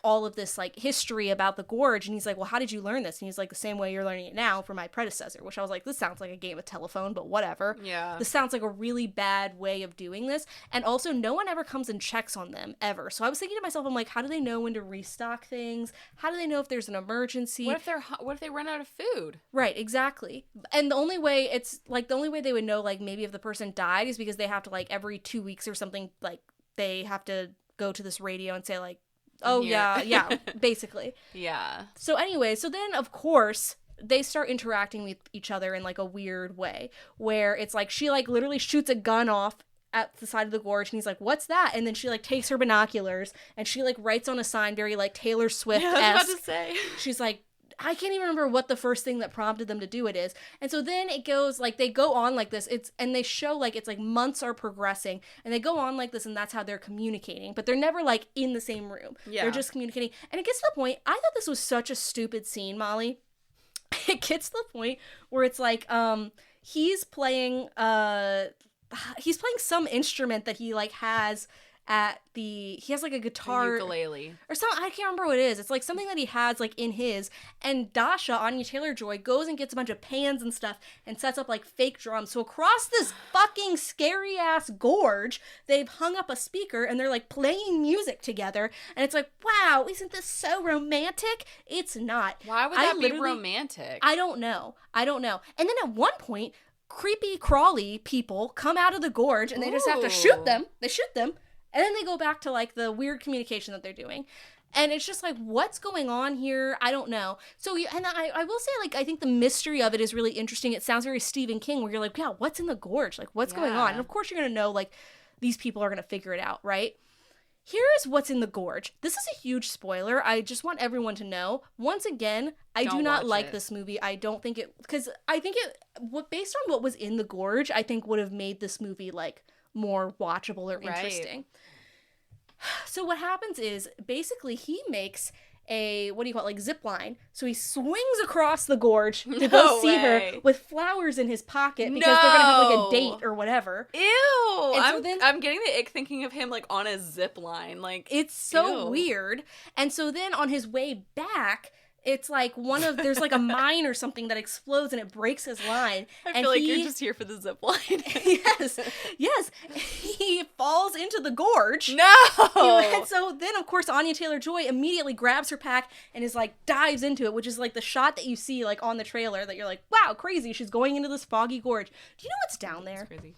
all of this like history about the gorge, and he's like, well, how did you learn this? And he's like, the same way you're learning it now from my predecessor, which I was like, this sounds like a game of telephone, but whatever. Yeah. This sounds like a really bad way of doing this. And also no one ever comes and checks on them ever. So I was thinking to myself, I'm like, how do they know when to restock things? How do they know if there's an emergency? What if they run out of food? Right, exactly. And the only way they would know, like, maybe if the person died is because they have to, like, every 2 weeks or something, like, they have to go to this radio and say, like, oh, yeah, basically. Yeah. So anyway, so then, of course, they start interacting with each other in, like, a weird way, where it's, like, she, like, literally shoots a gun off at the side of the gorge, and he's like, what's that? And then she, like, takes her binoculars, and she, like, writes on a sign very, like, Taylor Swift-esque. Yeah, I was about to say. She's like, I can't even remember what the first thing that prompted them to do it is. And so then it goes, like, they go on like this. And they show, like, it's like months are progressing. And they go on like this, and that's how they're communicating. But they're never, like, in the same room. Yeah. They're just communicating. And it gets to the point, I thought this was such a stupid scene, Molly. It gets to the point where it's like, he's playing some instrument that he, like, has he has like a guitar, a ukulele or something. I can't remember what it is. It's like something that he has like in his, and Dasha, Anya Taylor Joy, goes and gets a bunch of pans and stuff and sets up like fake drums. So across this fucking scary ass gorge, they've hung up a speaker and they're like playing music together, and it's like, wow, isn't this so romantic? It's not. Why would that be romantic? I don't know. And then at one point, creepy crawly people come out of the gorge, and they just have to shoot them. They shoot them. And then they go back to, like, the weird communication that they're doing. And it's just like, what's going on here? I don't know. So, and I will say, like, I think the mystery of it is really interesting. It sounds very Stephen King, where you're like, yeah, what's in the gorge? Like, what's going on? And of course you're going to know, like, these people are going to figure it out, right? Here's what's in the gorge. This is a huge spoiler. I just want everyone to know. Once again, I do not like this movie. I don't think it, because I think based on what was in the gorge, I think would have made this movie, like, more watchable or interesting. Right. So what happens is, basically, he makes a, what do you call it, like, zip line. So he swings across the gorge to go see her with flowers in his pocket because they're gonna have, like, a date or whatever. Ew! I'm getting the ick thinking of him, like, on a zip line. Like, it's so weird. And so then on his way back, It's like there's like a mine or something that explodes and it breaks his line. I feel like you're just here for the zip line. yes. He falls into the gorge. No! And so then, of course, Anya Taylor Joy immediately grabs her pack and is like, dives into it, which is like the shot that you see like on the trailer that you're like, wow, crazy. She's going into this foggy gorge. Do you know what's down there? That's crazy.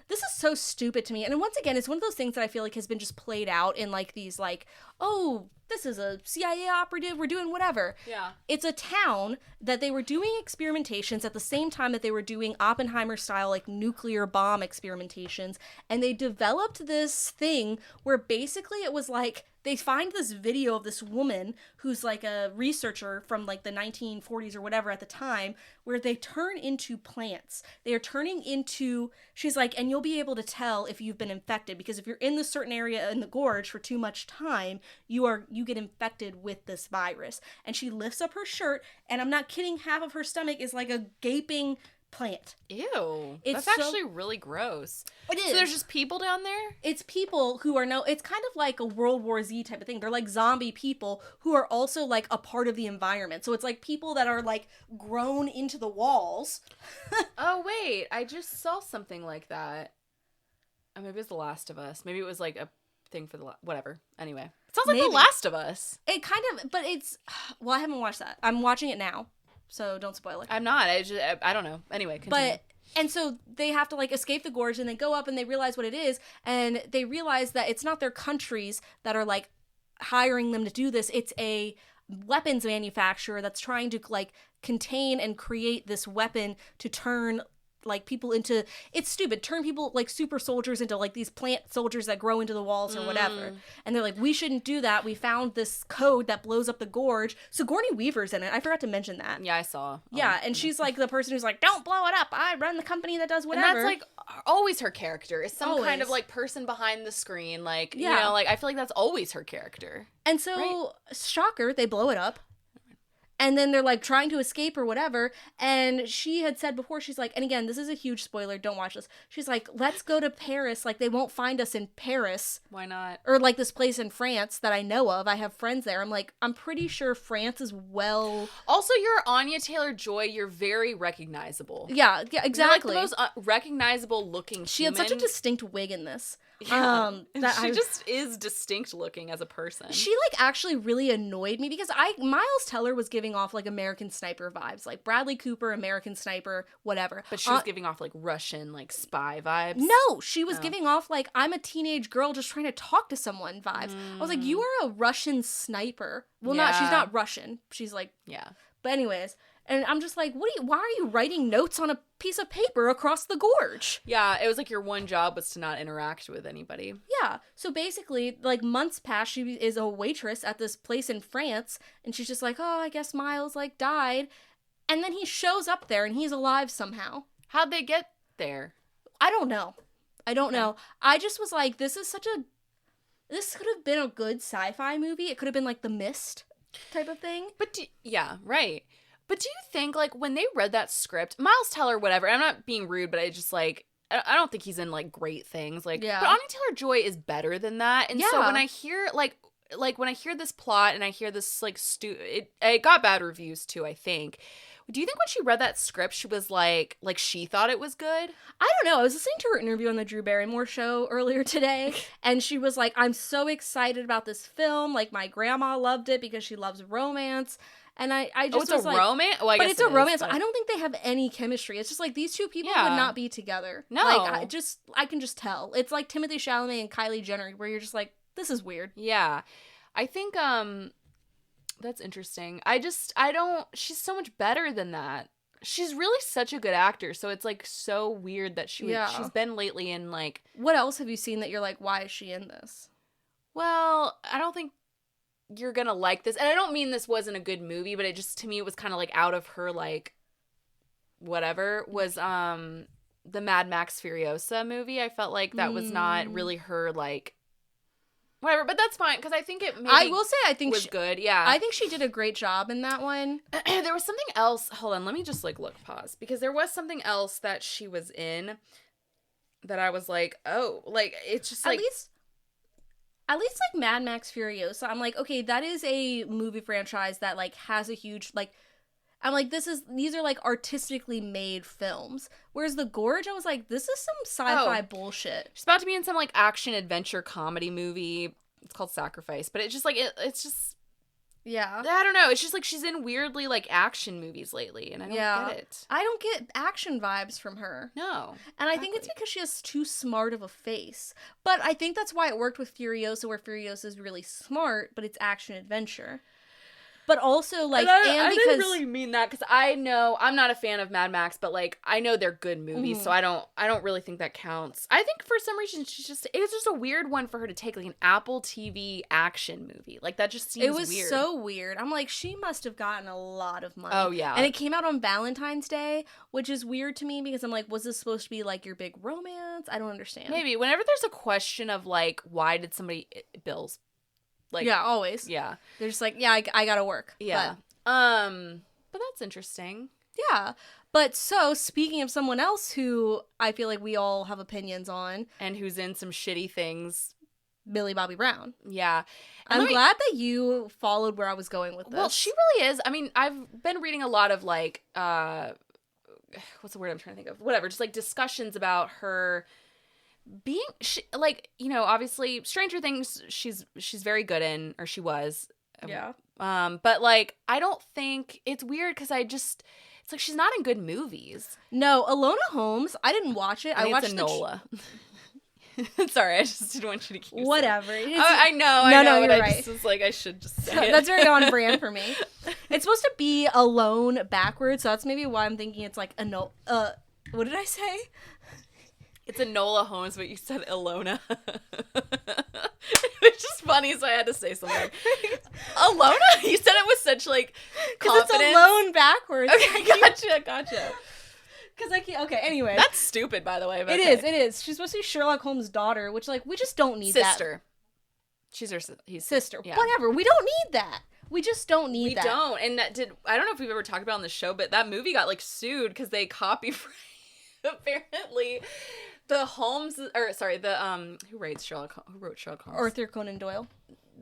This is so stupid to me. And once again, it's one of those things that I feel like has been just played out in like these like, oh, this is a CIA operative, we're doing whatever. Yeah. It's a town that they were doing experimentations at the same time that they were doing Oppenheimer style like nuclear bomb experimentations. And they developed this thing where basically it was like, they find this video of this woman who's like a researcher from like the 1940s or whatever at the time, where they turn into plants. They are turning into, she's like, and you'll be able to tell if you've been infected, because if you're in this certain area in the gorge for too much time, you get infected with this virus. And she lifts up her shirt, and I'm not kidding, half of her stomach is like a gaping plant. Ew. It's That's actually really gross. It is. So there's just people down there? It's people who are it's kind of like a World War Z type of thing. They're like zombie people who are also like a part of the environment. So it's like people that are like grown into the walls. Oh, wait. I just saw something like that. Oh, maybe it was The Last of Us. Maybe it was like a thing for whatever. Anyway. It sounds like The Last of Us. It kind of, but it's, well, I haven't watched that. I'm watching it now. So don't spoil it. I'm not. I don't know. Anyway, continue. And so they have to like escape the gorge, and they go up and they realize what it is, and they realize that it's not their countries that are like hiring them to do this. It's a weapons manufacturer that's trying to like contain and create this weapon to turn like people into, it's stupid, turn people like super soldiers into like these plant soldiers that grow into the walls or whatever. And they're like, we shouldn't do that. We found this code that blows up the gorge. Sigourney Weaver's in it. I forgot to mention that. Yeah, I saw. Yeah, and she's like the person who's like, don't blow it up. I run the company that does whatever. And that's like always her character. Is some kind of Always. like person behind the screen. Like, Yeah. you know, like I feel like that's always her character. And so, shocker, they blow it up. And then they're like trying to escape or whatever. And she had said before, she's like, and again, this is a huge spoiler, don't watch this. She's like, let's go to Paris. Like, they won't find us in Paris. Why not? Or like this place in France that I know of. I have friends there. I'm like, I'm pretty sure France is well. Also, you're Anya Taylor Joy. You're very recognizable. Yeah, exactly. You're like the most recognizable looking She had such a distinct wig in this. Yeah. She just is distinct looking as a person. She like actually really annoyed me because Miles Teller was giving off like American Sniper vibes, like Bradley Cooper, American Sniper, whatever. But she was giving off like Russian, like spy vibes. No, she was giving off like I'm a teenage girl just trying to talk to someone vibes. I was like, you are a Russian sniper. Well, she's not Russian. She's like, yeah. But anyways, and I'm just like, why are you writing notes on a piece of paper across the gorge? Yeah, it was like your one job was to not interact with anybody. Yeah, so basically, like months pass, she is a waitress at this place in France, and she's just like, oh, I guess Miles like died. And then he shows up there and he's alive somehow. How'd they get there? I don't know. I just was like, this could have been a good sci-fi movie. It could have been like The Mist type of thing. But yeah, right. But do you think, like, when they read that script, Miles Teller, whatever, I'm not being rude, but I just, like, I don't think he's in, like, great things. Like, yeah. But Anya Taylor Joy is better than that. And so when I hear, like when I hear this plot and I hear this, like, it got bad reviews, too, I think. Do you think when she read that script, she was like she thought it was good? I don't know. I was listening to her interview on the Drew Barrymore show earlier today, and she was like, I'm so excited about this film. Like, my grandma loved it because she loves romance. And I just it's a romance? Well, I guess it's a romance. But I don't think they have any chemistry. It's just like these two people would not be together. No. Like, I can just tell. It's like Timothée Chalamet and Kylie Jenner, where you're just like, this is weird. Yeah. I think, that's interesting. She's so much better than that. She's really such a good actor, so it's, like, so weird that she's been lately in, like... What else have you seen that you're like, why is she in this? Well, I don't think you're gonna like this. And I don't mean this wasn't a good movie, but it just, to me, it was kind of, like, out of her, like, whatever, was, the Mad Max Furiosa movie. I felt like that was not really her, like... Whatever, but that's fine, because I think it maybe I will say I think was good, yeah. I think she did a great job in that one. There was something else. Hold on, let me just, like, pause. Because there was something else that she was in that I was like, oh, like, it's just, like... at least like Mad Max Furiosa, I'm like, okay, that is a movie franchise that like has a huge like. I'm like, these are like artistically made films. Whereas The Gorge, I was like, this is some sci-fi bullshit. She's about to be in some like action adventure comedy movie. It's called Sacrifice, but it's just like it's just. Yeah. I don't know. It's just like she's in weirdly like action movies lately, and I don't get it. I don't get action vibes from her. No. And I think it's because she has too smart of a face. But I think that's why it worked with Furiosa, where Furiosa is really smart, but it's action adventure. But also, like, I didn't really mean that, because I know, I'm not a fan of Mad Max, but, like, I know they're good movies, so I don't really think that counts. I think for some reason, it's just a weird one for her to take, like, an Apple TV action movie. Like, that just seems weird. It was so weird. I'm like, she must have gotten a lot of money. Oh, yeah. And it came out on Valentine's Day, which is weird to me, because I'm like, was this supposed to be, like, your big romance? I don't understand. Maybe. Whenever there's a question of, like, why did somebody... Bills. Like, yeah, always. Yeah. They're just like, yeah, I gotta work. Yeah. But that's interesting. Yeah. But so, speaking of someone else who I feel like we all have opinions on. And who's in some shitty things. Millie Bobby Brown. Yeah. And I'm glad that you followed where I was going with this. Well, she really is. I mean, I've been reading a lot of, like, what's the word I'm trying to think of? Whatever. Just, like, discussions about her... being like, you know, obviously Stranger Things she's very good in, or she was. Yeah. But like I don't think it's weird, because it's like she's not in good movies. No, Alona Holmes, I didn't watch it. I watched Enola. Sorry, I just didn't want you to keep whatever. I know. No, but you're I right. just was like, I should just say it. That's very on brand for me. It's supposed to be alone backwards, so that's maybe why I'm thinking it's like what did I say? It's Enola Holmes, but you said Ilona. It's just funny, so I had to say something. Ilona? You said it with such, like, confidence. Because it's alone backwards. Okay, gotcha. Because I can't... Okay, anyway. That's stupid, by the way. It is. She's supposed to be Sherlock Holmes' daughter, which, like, we just don't need sister. That. She's her sister. Yeah. Whatever. We don't need that. We just don't need that. We don't. And I don't know if we've ever talked about on the show, but that movie got, like, sued because they copyrighted... Apparently... The Holmes, who wrote Sherlock Holmes? Arthur Conan Doyle.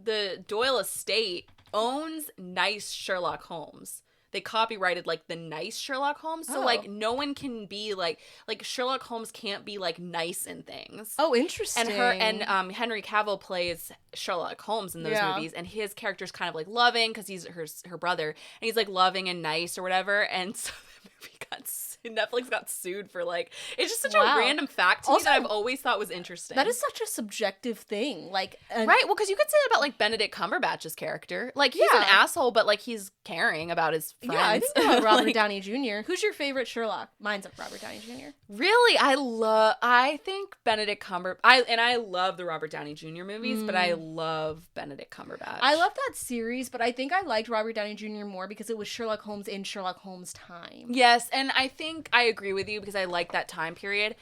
The Doyle estate owns nice Sherlock Holmes. They copyrighted, like, the nice Sherlock Holmes. So, like, no one can be, like, Sherlock Holmes can't be, like, nice in things. Oh, interesting. And Henry Cavill plays Sherlock Holmes in those movies. And his character's kind of, like, loving, because he's her brother. And he's, like, loving and nice or whatever. And so the movie Netflix got sued for, like, it's just such a random fact to me that I've always thought was interesting. That is such a subjective thing. Like, right? Well, because you could say that about, like, Benedict Cumberbatch's character. Like, he's an asshole, but, like, he's caring about his friends. Yeah, I think about Robert Downey Jr. Who's your favorite Sherlock? Mine's Robert Downey Jr. Really? I think Benedict Cumberbatch. I love the Robert Downey Jr. movies, but I love Benedict Cumberbatch. I love that series, but I think I liked Robert Downey Jr. more because it was Sherlock Holmes in Sherlock Holmes time. Yes, and I think I agree with you because I like that time period.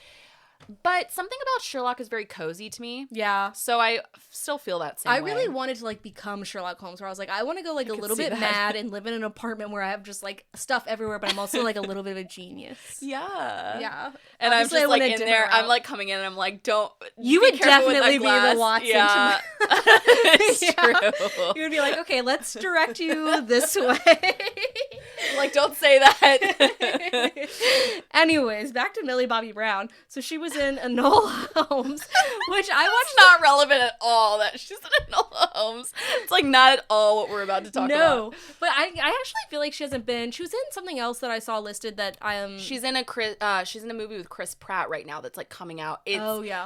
But something about Sherlock is very cozy to me. Yeah. So I still feel that same way. I really wanted to, like, become Sherlock Holmes, where I was like, I want to go, like, a little bit mad and live in an apartment where I have just, like, stuff everywhere, but I'm also, like, a little bit of a genius. Yeah. Yeah. And obviously, I'm just, like, in there. I'm, like, coming in and I'm like, don't. You would definitely be the Watson. Yeah. It's true. You would be like, okay, let's direct you this way. Like, don't say that. Anyways, back to Millie Bobby Brown. So she was in Enola Holmes, which I watched. It's not relevant at all that she's in Enola Holmes. It's like not at all what we're about to talk about. No, but I actually feel like she hasn't been. She was in something else that I saw listed that She's in a movie with Chris Pratt right now that's like coming out. It's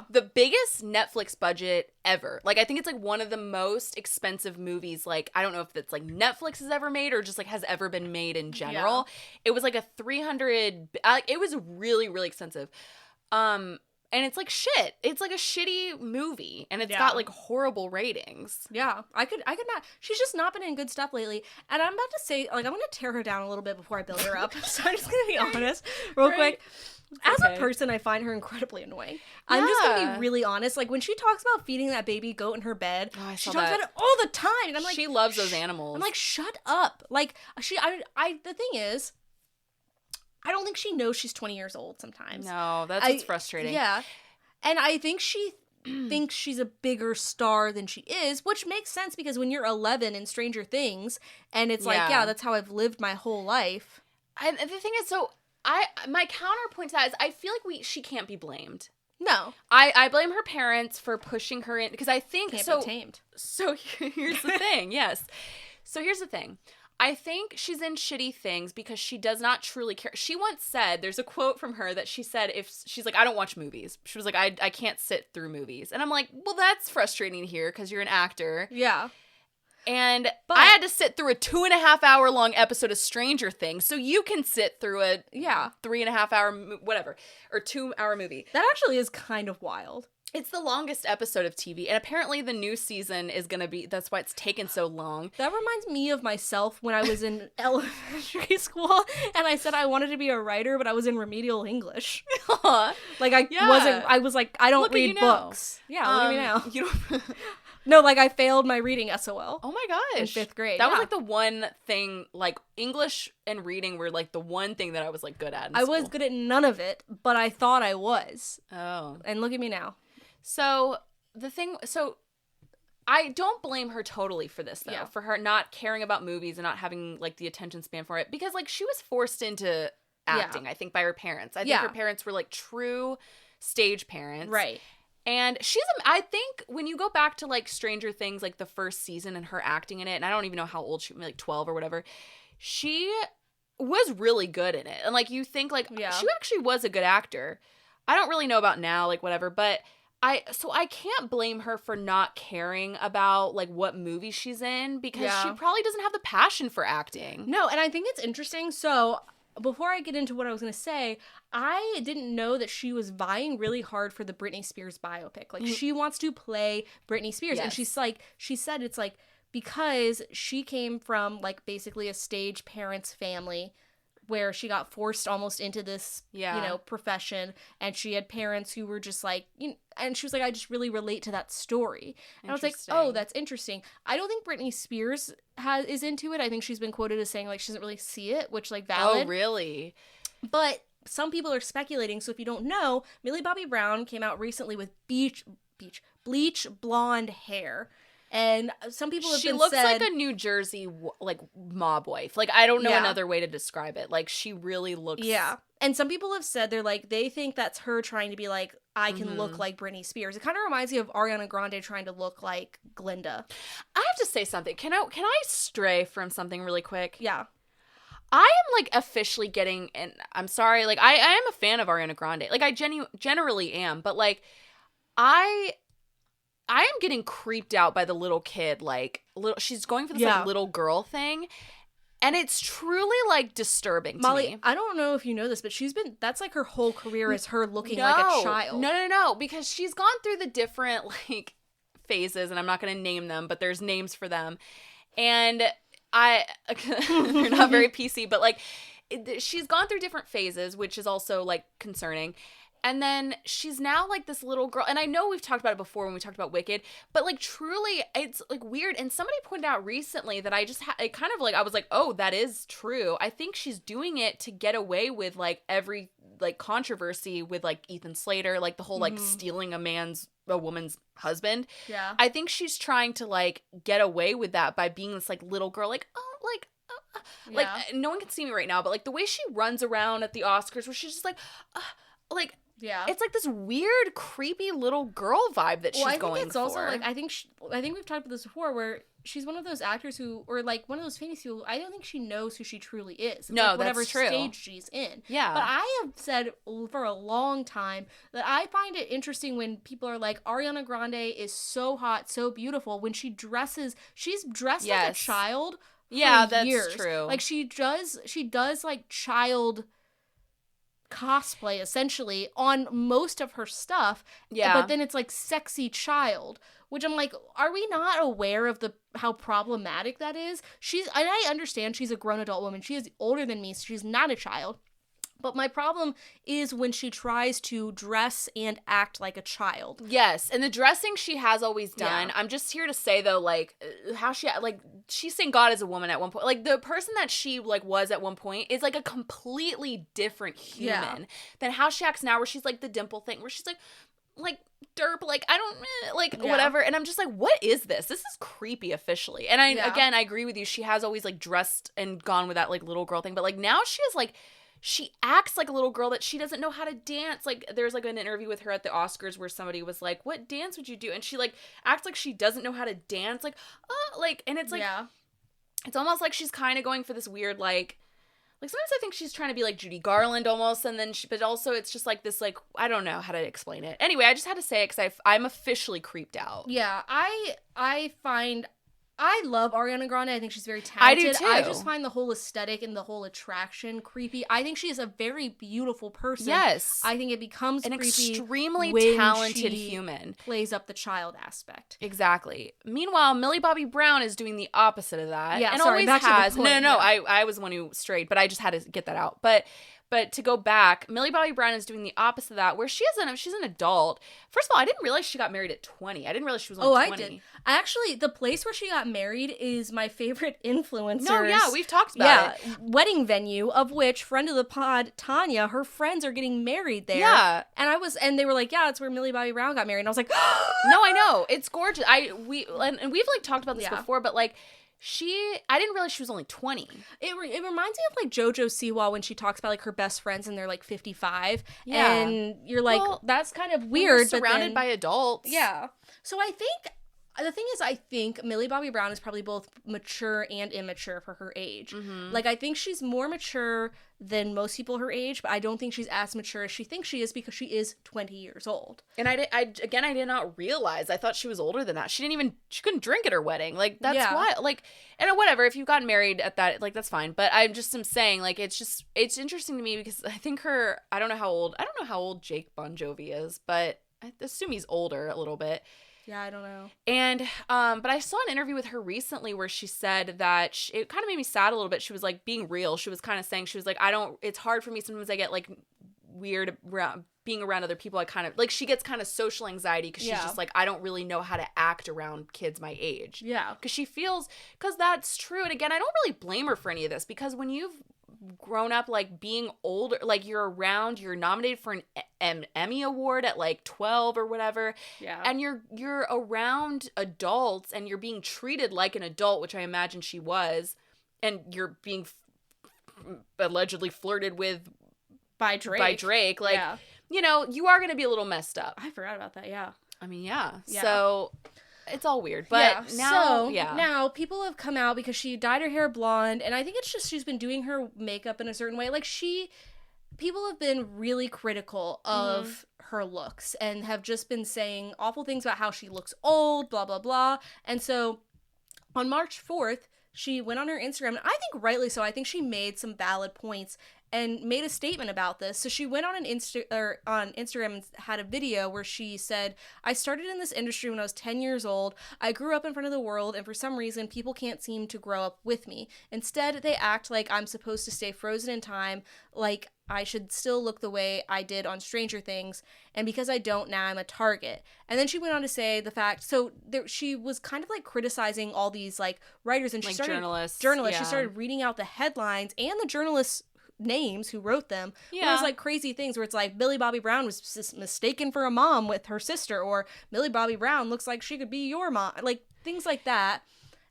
the biggest Netflix budget ever. Like I think it's like one of the most expensive movies. Like I don't know if that's like Netflix has ever made or just like has ever been made in general. Yeah. It was like a 300. It was really really expensive. And it's like shit. It's like a shitty movie, and it's got like horrible ratings. Yeah, I could not. She's just not been in good stuff lately. And I'm about to say, like, I'm gonna tear her down a little bit before I build her up. So I'm just gonna be honest, real quick. As a person, I find her incredibly annoying. I'm just gonna be really honest. Like when she talks about feeding that baby goat in her bed, she talks about it all the time, and I'm like, she loves those animals. I'm like, shut up. Like the thing is, I don't think she knows she's 20 years old sometimes. No, that's what's frustrating. Yeah. And I think she thinks she's a bigger star than she is, which makes sense because when you're 11 in Stranger Things, and it's like, yeah, that's how I've lived my whole life. And the thing is, so my counterpoint to that is I feel like she can't be blamed. No. I blame her parents for pushing her in, because I think can't be tamed. So here's the thing, yes. So here's the thing. I think she's in shitty things because she does not truly care. She once said, there's a quote from her that she said, if she's like, I don't watch movies. She was like, I can't sit through movies. And I'm like, well, that's frustrating to hear because you're an actor. Yeah. And I had to sit through a 2.5 hour long episode of Stranger Things, so you can sit through a 3.5 hour whatever or 2 hour movie. That actually is kind of wild. It's the longest episode of TV, and apparently the new season is going to be, that's why it's taken so long. That reminds me of myself when I was in elementary school, and I said I wanted to be a writer, but I was in remedial English. Like, I was like, I don't read books. Yeah, look at me now. You don't... No, like, I failed my reading SOL. Oh my gosh. In 5th grade. That was, like, the one thing, like, English and reading were, like, the one thing that I was, like, good at in school. I was good at none of it, but I thought I was. Oh. And look at me now. So, I don't blame her totally for this, though, for her not caring about movies and not having, like, the attention span for it, because, like, she was forced into acting, I think, by her parents. I think her parents were, like, true stage parents. Right. And I think when you go back to, like, Stranger Things, like, the first season and her acting in it, and I don't even know how old she was, like, 12 or whatever, she was really good in it. And, like, you think, like, she actually was a good actor. I don't really know about now, like, whatever, but I can't blame her for not caring about, like, what movie she's in, because she probably doesn't have the passion for acting. No, and I think it's interesting. So before I get into what I was going to say, I didn't know that she was vying really hard for the Britney Spears biopic. Like, she wants to play Britney Spears. And she's like, she said it's like, because she came from, like, basically a stage parents family where she got forced almost into this, you know, profession, and she had parents who were just like, you know, and she was like, I just really relate to that story. And I was like, oh, that's interesting. I don't think Britney Spears is into it. I think she's been quoted as saying, like, she doesn't really see it, which, like, valid. Oh, really? But some people are speculating, so if you don't know, Millie Bobby Brown came out recently with bleach blonde hair. And some people have she looks like a New Jersey, like, mob wife. Like, I don't know another way to describe it. Like, she really looks... Yeah. And some people have said they're like, they think that's her trying to be like, I can look like Britney Spears. It kind of reminds me of Ariana Grande trying to look like Glinda. I have to say something. Can I stray from something really quick? Yeah. I am, like, officially getting... And I'm sorry. Like, I am a fan of Ariana Grande. Like, I generally am. But, like, I am getting creeped out by the little kid, like, she's going for this, like, little girl thing, and it's truly, like, disturbing to me. I don't know if you know this, but that's, like, her whole career is her looking like a child. No, because she's gone through the different, like, phases, and I'm not going to name them, but there's names for them, and they're not very PC, but, like, she's gone through different phases, which is also, like, concerning. And then she's now, like, this little girl. And I know we've talked about it before when we talked about Wicked. But, like, truly, it's, like, weird. And somebody pointed out recently that I just it kind of, like, I was like, oh, that is true. I think she's doing it to get away with, like, every, like, controversy with, like, Ethan Slater. Like, the whole, like, stealing a woman's husband. Yeah. I think she's trying to, like, get away with that by being this, like, little girl. Like, oh, like... Like, no one can see me right now. But, like, the way she runs around at the Oscars where she's just like... like... Yeah. It's like this weird, creepy little girl vibe that she's going for. I think it's also, like, I think we've talked about this before, where she's one of those actors who, or, like, one of those famous people, I don't think she knows who she truly is. It's no, like whatever that's true. Stage she's in. Yeah. But I have said for a long time that I find it interesting when people are like, Ariana Grande is so hot, so beautiful. When she's dressed like a child for years. That's true. Like, she does, like, child cosplay essentially on most of her stuff, but then it's like sexy child, which I'm like, are we not aware of how problematic that is? And I understand she's a grown adult woman, she is older than me, so she's not a child, but my problem is when she tries to dress and act like a child. Yes, and the dressing she has always done. I'm just here to say, though, like, how she's saying God is a woman at one point. Like, the person that she, like, was at one point is, like, a completely different human than how she acts now, where she's, like, the dimple thing, where she's, like, derp, like, I don't, like, whatever. And I'm just like, what is this? This is creepy officially. And again, I agree with you. She has always, like, dressed and gone with that, like, little girl thing. But, like, now she is, like, she acts like a little girl that she doesn't know how to dance. Like, there's, like, an interview with her at the Oscars where somebody was like, what dance would you do? And she, like, acts like she doesn't know how to dance. Like, like, and it's, like, it's almost like she's kind of going for this weird, like, sometimes I think she's trying to be like Judy Garland almost, and then but also it's just like this, like, I don't know how to explain it. Anyway, I just had to say it because I'm officially creeped out. Yeah, I love Ariana Grande. I think she's very talented. I do too. I just find the whole aesthetic and the whole attraction creepy. I think she is a very beautiful person. Yes. I think it becomes an creepy extremely when talented she human. Plays up the child aspect. Exactly. Meanwhile, Millie Bobby Brown is doing the opposite of that. Yeah, and sorry, always has. No, I was the one who strayed, but I just had to get that out. But to go back, Millie Bobby Brown is doing the opposite of that, where she's an adult. First of all, I didn't realize she got married at 20. I didn't realize she was only 20. I did. Actually, the place where she got married is my favorite influencer. No, yeah, we've talked about it. Wedding venue, of which friend of the pod, Tanya, her friends are getting married there. Yeah. And they were like, yeah, it's where Millie Bobby Brown got married. And I was like, no, I know. It's gorgeous. And we've, like, talked about this before, but, like, I didn't realize she was only 20. It reminds me of, like, JoJo Siwa when she talks about, like, her best friends and they're, like, 55. Yeah. And you're like, well, that's kind of weird. Surrounded by adults. Yeah. So I think Millie Bobby Brown is probably both mature and immature for her age. Mm-hmm. Like, I think she's more mature than most people her age, but I don't think she's as mature as she thinks she is because she is 20 years old. And I did not realize. I thought she was older than that. She couldn't drink at her wedding. Like, that's why, like, and whatever, if you've gotten married at that, like, that's fine. But I'm saying, like, it's interesting to me because I think I don't know how old Jake Bon Jovi is, but I assume he's older a little bit. Yeah, I don't know. And, but I saw an interview with her recently where she said that it kind of made me sad a little bit. She was, like, being real. She was kind of saying, she was like, it's hard for me. Sometimes I get, like, weird being around other people. I kind of, like, she gets kind of social anxiety because she's just like, I don't really know how to act around kids my age. Yeah. Because that's true. And again, I don't really blame her for any of this because when you've grown up, like, being older, like, you're nominated for an Emmy award at, like, 12 or whatever, and you're around adults and you're being treated like an adult, which I imagine she was, and you're being allegedly flirted with by Drake, like, you know, you are going to be a little messed up. I forgot about that. I mean, so it's all weird, but now people have come out because she dyed her hair blonde, and I think it's just she's been doing her makeup in a certain way. Like, people have been really critical of her looks and have just been saying awful things about how she looks old, blah, blah, blah. And so on March 4th, she went on her Instagram, and I think rightly so. I think she made some valid points and made a statement about this. So she went on on Instagram and had a video where she said, I started in this industry when I was 10 years old. I grew up in front of the world, and for some reason, people can't seem to grow up with me. Instead, they act like I'm supposed to stay frozen in time, like I should still look the way I did on Stranger Things, and because I don't, now I'm a target. And then she went on to say she was kind of, like, criticizing all these, like, writers, and she started journalists. Yeah. She started reading out the headlines and the journalists' names who wrote them. Yeah. It was, like, crazy things where it's like Millie Bobby Brown was mistaken for a mom with her sister, or Millie Bobby Brown looks like she could be your mom, like, things like that.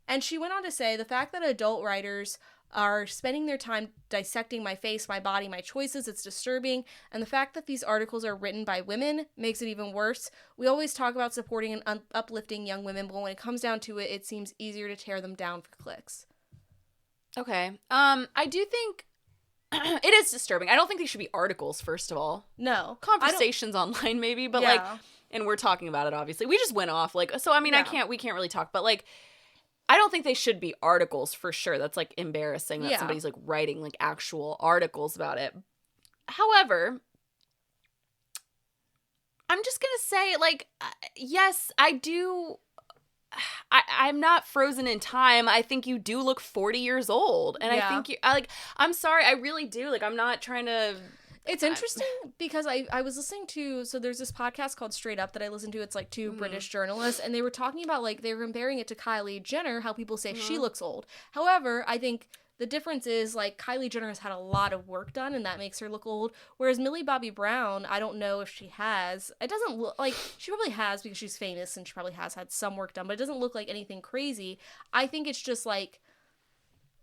And she went on to say the fact that adult writers are spending their time dissecting my face, my body, my choices, it's disturbing. And the fact that these articles are written by women makes it even worse. We always talk about supporting and uplifting young women, but when it comes down to it, it seems easier to tear them down for clicks. Okay. I do think it is disturbing. I don't think they should be articles, first of all. No. Conversations online, maybe, but, like, and we're talking about it, obviously. We just went off, like, so, I mean, we can't really talk, but, like, I don't think they should be articles, for sure. That's, like, embarrassing that somebody's, like, writing, like, actual articles about it. However, I'm just gonna say, like, yes, I do. I'm not frozen in time. I think you do look 40 years old. And I think I'm sorry. I really do. Like, I'm not trying to. It's interesting because I was listening to, so there's this podcast called Straight Up that I listen to. It's, like, two British journalists, and they were talking about, like, they were comparing it to Kylie Jenner, how people say she looks old. However, I think The difference is, like, Kylie Jenner has had a lot of work done, and that makes her look old. Whereas Millie Bobby Brown, I don't know if she has. It doesn't look like, she probably has because she's famous and she probably has had some work done, but it doesn't look like anything crazy. I think it's just, like,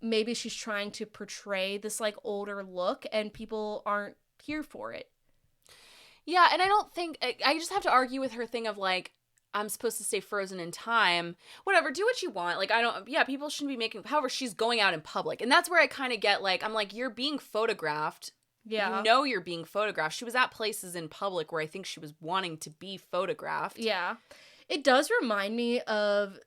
maybe she's trying to portray this, like, older look, and people aren't here for it. Yeah, and I don't think, I just have to argue with her thing of, like, I'm supposed to stay frozen in time. Whatever, do what you want. Like, people shouldn't be making, however, she's going out in public. And that's where I kind of get, like, I'm like, you're being photographed. Yeah. You know you're being photographed. She was at places in public where I think she was wanting to be photographed. Yeah. It does remind me of,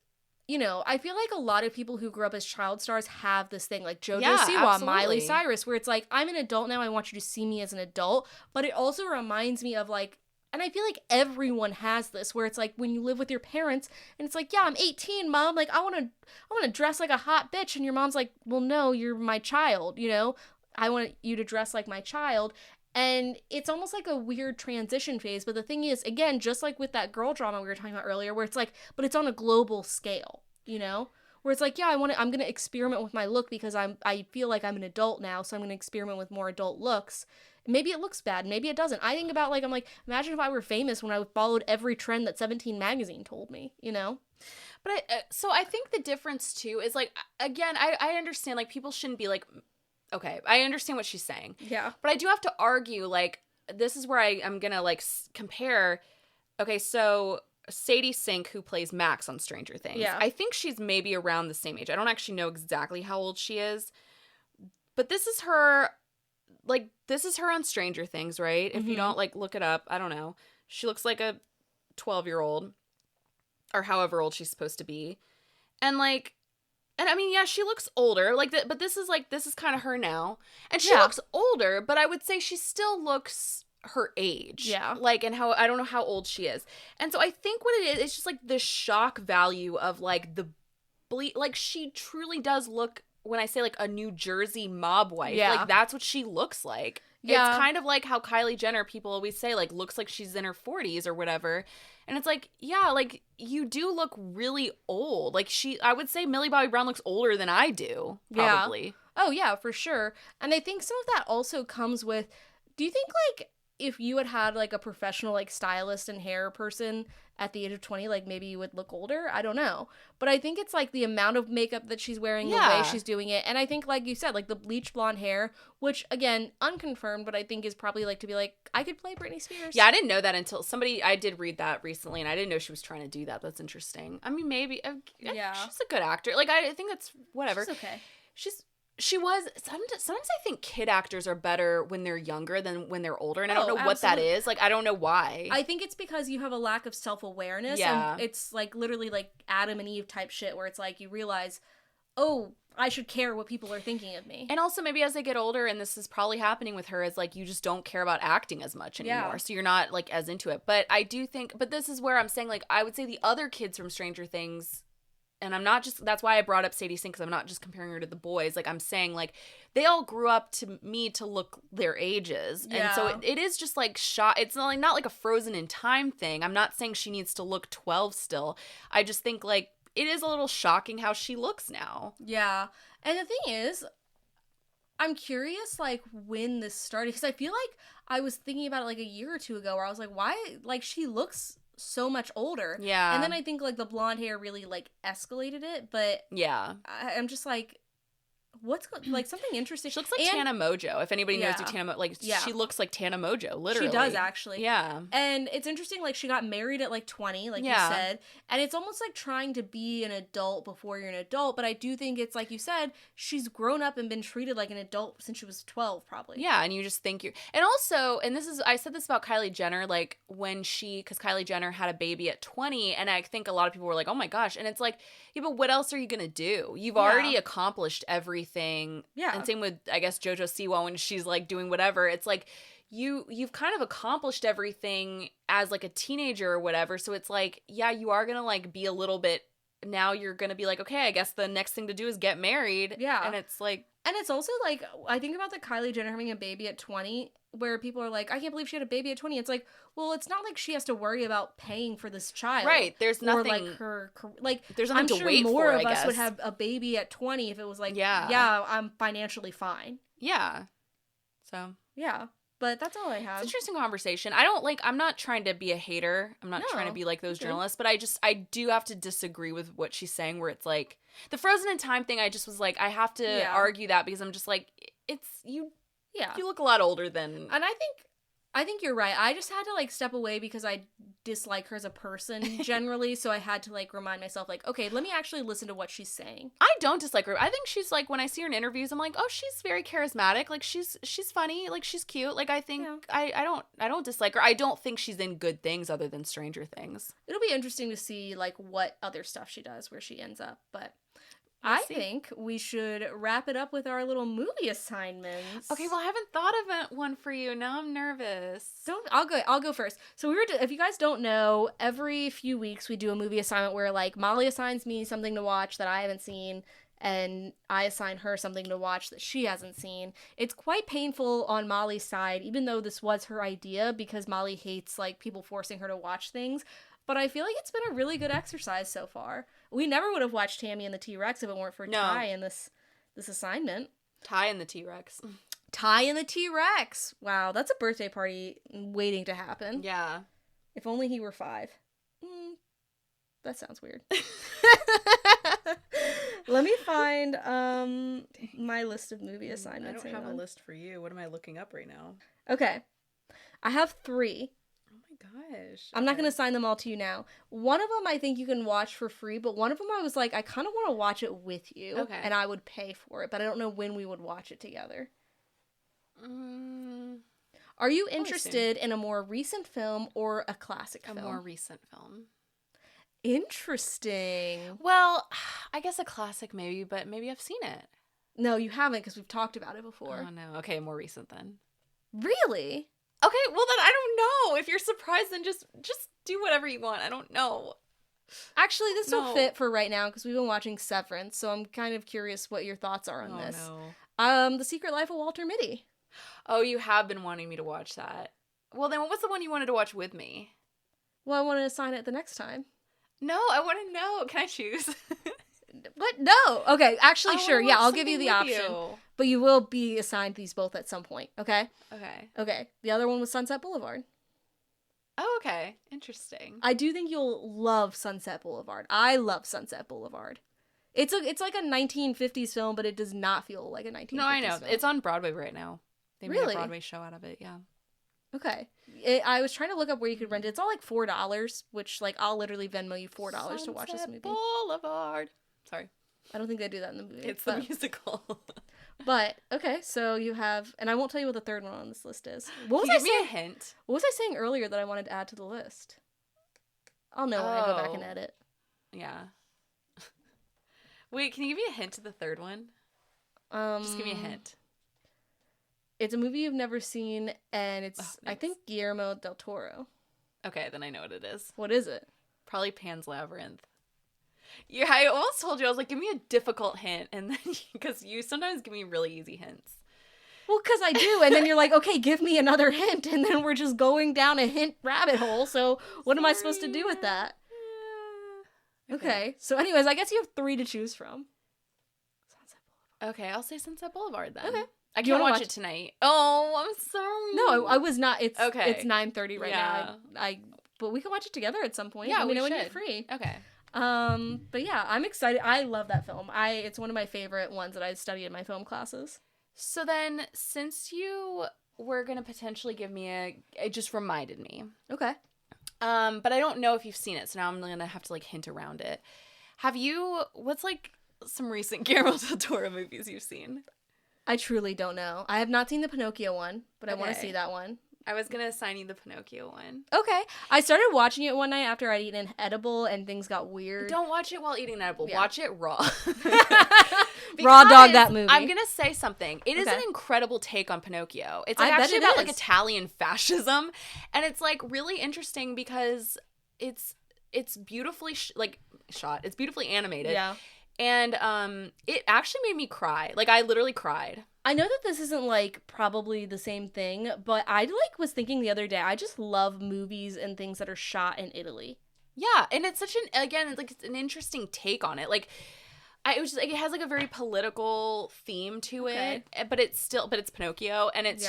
you know, I feel like a lot of people who grew up as child stars have this thing, like JoJo Siwa, Miley Cyrus, where it's like, I'm an adult now, I want you to see me as an adult. But it also reminds me of, like, and I feel like everyone has this, where it's like when you live with your parents and it's like, yeah, I'm 18, mom. Like, I want to dress like a hot bitch. And your mom's like, well, no, you're my child. You know, I want you to dress like my child. And it's almost like a weird transition phase. But the thing is, again, just like with that girl drama we were talking about earlier, where it's like, but it's on a global scale, you know, where it's like, yeah, I'm going to experiment with my look because I feel like I'm an adult now. So I'm going to experiment with more adult looks. Maybe it looks bad. Maybe it doesn't. I think about, like, I'm like, imagine if I were famous when I followed every trend that 17 magazine told me, you know? But so I think the difference, too, is, like, again, I understand, like, people shouldn't be, like, okay, I understand what she's saying. Yeah. But I do have to argue, like, this is where I'm going to, like, compare. Okay, so Sadie Sink, who plays Max on Stranger Things. Yeah. I think she's maybe around the same age. I don't actually know exactly how old she is. But this is her... Like, this is her on Stranger Things, right? If you don't, like, look it up, I don't know. She looks like a 12-year-old. Or however old she's supposed to be. And, like, and I mean, yeah, she looks older. Like, but this is, like, this is kind of her now. And she looks older, but I would say she still looks her age. Yeah. Like, and how, I don't know how old she is. And so I think what it is, it's just, like, the shock value of, like, like, she truly does look... When I say, like, a New Jersey mob wife, like, that's what she looks like. Yeah. It's kind of like how Kylie Jenner, people always say, like, looks like she's in her 40s or whatever. And it's like, yeah, like, you do look really old. Like, I would say Millie Bobby Brown looks older than I do, probably. Yeah. Oh, yeah, for sure. And I think some of that also comes with, do you think, like, if you had, like, a professional, like, stylist and hair person at the age of 20, like, maybe you would look older? I don't know. But I think it's, like, the amount of makeup that she's wearing, the way she's doing it. And I think, like you said, like, the bleach blonde hair, which, again, unconfirmed, but I think is probably, like, to be like, I could play Britney Spears. Yeah, I didn't know that until I did read that recently, and I didn't know she was trying to do that. That's interesting. I mean, maybe. Yeah. She's a good actor. Like, I think that's whatever. She's okay. She was, sometimes I think kid actors are better when they're younger than when they're older, and I don't know what absolutely. that is. Like, I don't know why. I think it's because you have a lack of self-awareness, and it's, like, literally, like, Adam and Eve type shit, where it's, like, you realize, oh, I should care what people are thinking of me. And also, maybe as they get older, and this is probably happening with her, is, like, you just don't care about acting as much anymore, so you're not, like, as into it. But I do think, but this is where I'm saying, like, I would say the other kids from Stranger Things... And I'm not just, that's why I brought up Sadie Sink, because I'm not just comparing her to the boys. Like, I'm saying, like, they all grew up to me to look their ages. Yeah. And so it is just, like, it's not like a frozen in time thing. I'm not saying she needs to look 12 still. I just think, like, it is a little shocking how she looks now. Yeah. And the thing is, I'm curious, like, when this started. Because I feel like I was thinking about it, like, a year or two ago, where I was like, why, like, she looks... so much older. Yeah. And then I think, like, the blonde hair really, like, escalated it, but yeah, I'm just like, what's like something interesting. She looks like Tana Mojo. If anybody knows who Tana Mojo, she looks like Tana Mojo, literally. She does, actually. Yeah. And it's interesting, like, she got married at, like, 20, like you said. And it's almost like trying to be an adult before you're an adult. But I do think it's, like you said, she's grown up and been treated like an adult since she was 12, probably. Yeah, and you just think you're... And also, and this is... I said this about Kylie Jenner, like, when she... Because Kylie Jenner had a baby at 20, and I think a lot of people were like, oh my gosh. And it's like, yeah, but what else are you going to do? You've already accomplished everything. Yeah. And same with, I guess, JoJo Siwa when she's, like, doing whatever. It's like, you've kind of accomplished everything as, like, a teenager or whatever. So it's like, yeah, you are going to, like, be a little bit now you're going to be like, okay, I guess the next thing to do is get married. Yeah. And it's like... And it's also, like, I think about the Kylie Jenner having a baby at 20, where people are like, I can't believe she had a baby at 20. It's like, well, it's not like she has to worry about paying for this child. Right. There's nothing... Or, like, her... Like, there's nothing I'm to sure wait more for, of I us would guess. have a baby at 20 if it was like, Yeah. yeah, I'm financially fine. Yeah. So... Yeah. But that's all I have. It's an interesting conversation. I'm not trying to be a hater. I'm not trying to be like those journalists, but I do have to disagree with what she's saying, where it's like the frozen in time thing. I just was like, I have to argue that, because I'm just like, it's you. Yeah. You look a lot older than. And I think you're right. I just had to, like, step away because I dislike her as a person generally, so I had to, like, remind myself, like, okay, let me actually listen to what she's saying. I don't dislike her. I think she's, like, when I see her in interviews, I'm like, oh, she's very charismatic. Like, she's funny. Like, she's cute. Like, I think I don't dislike her. I don't think she's in good things other than Stranger Things. It'll be interesting to see, like, what other stuff she does, where she ends up, but... I think we should wrap it up with our little movie assignments. Okay, well, I haven't thought of one for you. Now I'm nervous. I'll go first. So if you guys don't know, every few weeks we do a movie assignment where, like, Molly assigns me something to watch that I haven't seen, and I assign her something to watch that she hasn't seen. It's quite painful on Molly's side, even though this was her idea, because Molly hates, like, people forcing her to watch things. But I feel like it's been a really good exercise so far. We never would have watched Tammy and the T-Rex if it weren't for Ty and this assignment. Ty and the T-Rex. Ty and the T-Rex. Wow, that's a birthday party waiting to happen. Yeah. If only he were 5. That sounds weird. Let me find my list of movie assignments. I don't have a list for you. What am I looking up right now? Okay. I have 3. Gosh. I'm not going to assign them all to you now. One of them I think you can watch for free, but one of them I was like, I kind of want to watch it with you. Okay. And I would pay for it, but I don't know when we would watch it together. Are you interested in a more recent film or a classic film? A more recent film. Interesting. Well, I guess a classic maybe, but maybe I've seen it. No, you haven't, because we've talked about it before. Oh, no. Okay, more recent then. Really? Okay, well then I don't know. If you're surprised, then just do whatever you want. I don't know. Actually, this will fit for right now, because we've been watching Severance, so I'm kind of curious what your thoughts are on this. No. The Secret Life of Walter Mitty. Oh, you have been wanting me to watch that. Well, then what was the one you wanted to watch with me? Well, I want to assign it the next time. No, I want to know. Can I choose? What? No. Okay, actually, sure. Yeah, I'll give you the option. But you will be assigned these both at some point, okay? Okay. The other one was Sunset Boulevard. Oh, okay. Interesting. I do think you'll love Sunset Boulevard. I love Sunset Boulevard. It's like a 1950s film, but it does not feel like a 1950s film. No, I know. It's on Broadway right now. They made a Broadway show out of it, yeah. Okay. I was trying to look up where you could rent it. It's all like $4, which, like, I'll literally Venmo you $4 to watch this movie. Boulevard. Sorry. I don't think they do that in the movie. It's the musical. But, okay, so you have, and I won't tell you what the third one on this list is. Give me a hint? What was I saying earlier that I wanted to add to the list? I'll know when I go back and edit. Yeah. Wait, can you give me a hint to the third one? Just give me a hint. It's a movie you've never seen, and it's, I think, Guillermo del Toro. Okay, then I know what it is. What is it? Probably Pan's Labyrinth. Yeah, I almost told you, I was like, give me a difficult hint, and then, because you sometimes give me really easy hints. Well, because I do, and then you're like, okay, give me another hint, and then we're just going down a hint rabbit hole, so what am I supposed to do with that? Okay, so anyways, I guess you have 3 to choose from. Sunset Boulevard. Okay, I'll say Sunset Boulevard then. Okay. I can't watch it tonight. Oh, I'm sorry. No, I was not. It's 9:30 right now. But we can watch it together at some point. Yeah, we should. When you're free. Okay. But yeah, I'm excited. I love that film. It's one of my favorite ones that I studied in my film classes. So then, since you were gonna potentially give me it just reminded me. Okay. But I don't know if you've seen it, so now I'm gonna have to like hint around it. What's like some recent Guillermo del Toro movies you've seen? I truly don't know. I have not seen the Pinocchio one, but I want to see that one. I was going to assign you the Pinocchio one. Okay. I started watching it one night after I'd eaten an edible and things got weird. Don't watch it while eating an edible. Yeah. Watch it raw. Raw dog that movie. I'm going to say something. It is an incredible take on Pinocchio. It's like actually about like Italian fascism. And it's like really interesting because it's it's beautifully shot. It's beautifully animated. Yeah. And it actually made me cry. Like, I literally cried. I know that this isn't, like, probably the same thing, but I, like, was thinking the other day, I just love movies and things that are shot in Italy. Yeah, and it's such it's an interesting take on it. Like, it was just, like, it has, like, a very political theme to it, but it's Pinocchio, and it's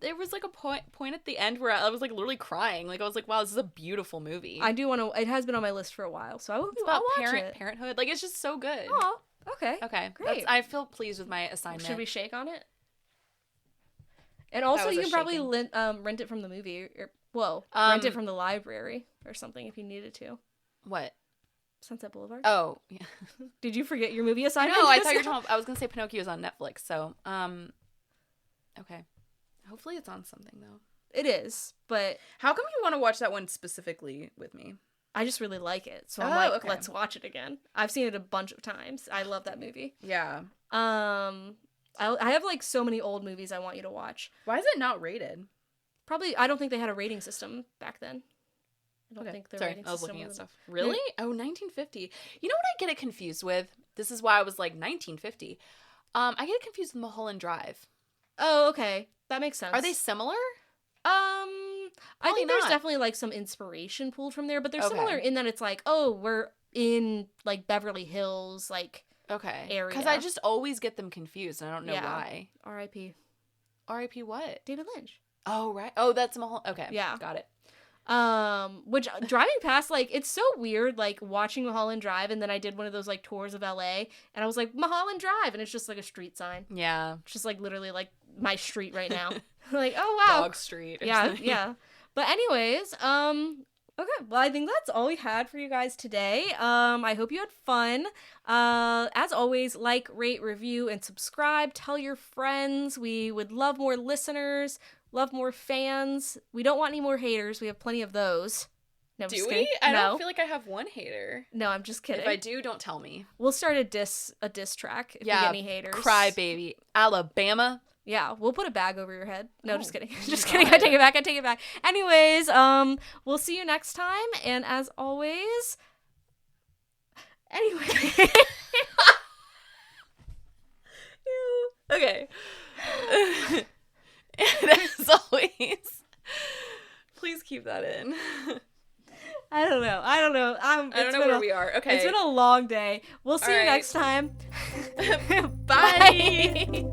there was, like, a point at the end where I was, like, literally crying. Like, I was like, wow, this is a beautiful movie. I do want to, it has been on my list for a while, so I'll watch it. Parenthood. Like, it's just so good. Oh, okay. Okay. Great. I feel pleased with my assignment. Should we shake on it? And also, you can probably rent it from the movie. Rent it from the library or something if you needed to. What? Sunset Boulevard. Oh, yeah. Did you forget your movie assignment? No, I thought you were talking. I was gonna say Pinocchio's on Netflix. So, okay. Hopefully, it's on something though. It is, but how come you want to watch that one specifically with me? I just really like it, so I'm like, let's watch it again. I've seen it a bunch of times. I love that movie. Yeah. I have like so many old movies I want you to watch. Why is it not rated? Probably, I don't think they had a rating system back then. I don't think the rating system. I was looking at stuff. Really? Oh, 1950. You know what I get it confused with? This is why I was like 1950. I get it confused with Mulholland Drive. Oh, okay. That makes sense. Are they similar? I think there's definitely like some inspiration pulled from there, but they're similar in that it's like, oh, we're in like Beverly Hills, like area. Because I just always get them confused, and I don't know why. R.I.P. R.I.P. what? David Lynch. Oh, right. Oh, that's Mulholland. Okay. Yeah. Got it. Which driving past, like, it's so weird, like, watching Mulholland Drive, and then I did one of those, like, tours of LA, and I was like, Mulholland Drive, and it's just, like, a street sign. Yeah. It's just, like, literally, like, my street right now. Like, oh, wow. Dog Street. Yeah. But anyways, okay, well, I think that's all we had for you guys today. I hope you had fun. As always, like, rate, review, and subscribe. Tell your friends. We would love more listeners. Love more fans. We don't want any more haters. We have plenty of those. No, do we? I don't feel like I have one hater. No, I'm just kidding. If I do, don't tell me. We'll start a diss track if we get any haters. Cry baby. Alabama. Yeah, we'll put a bag over your head. No, just kidding. Just kidding. I take it back. Anyways, we'll see you next time. And as always, anyway. Okay. And as always, please keep that in. I don't know. I don't know where we are. Okay. It's been a long day. We'll see you next time. Bye.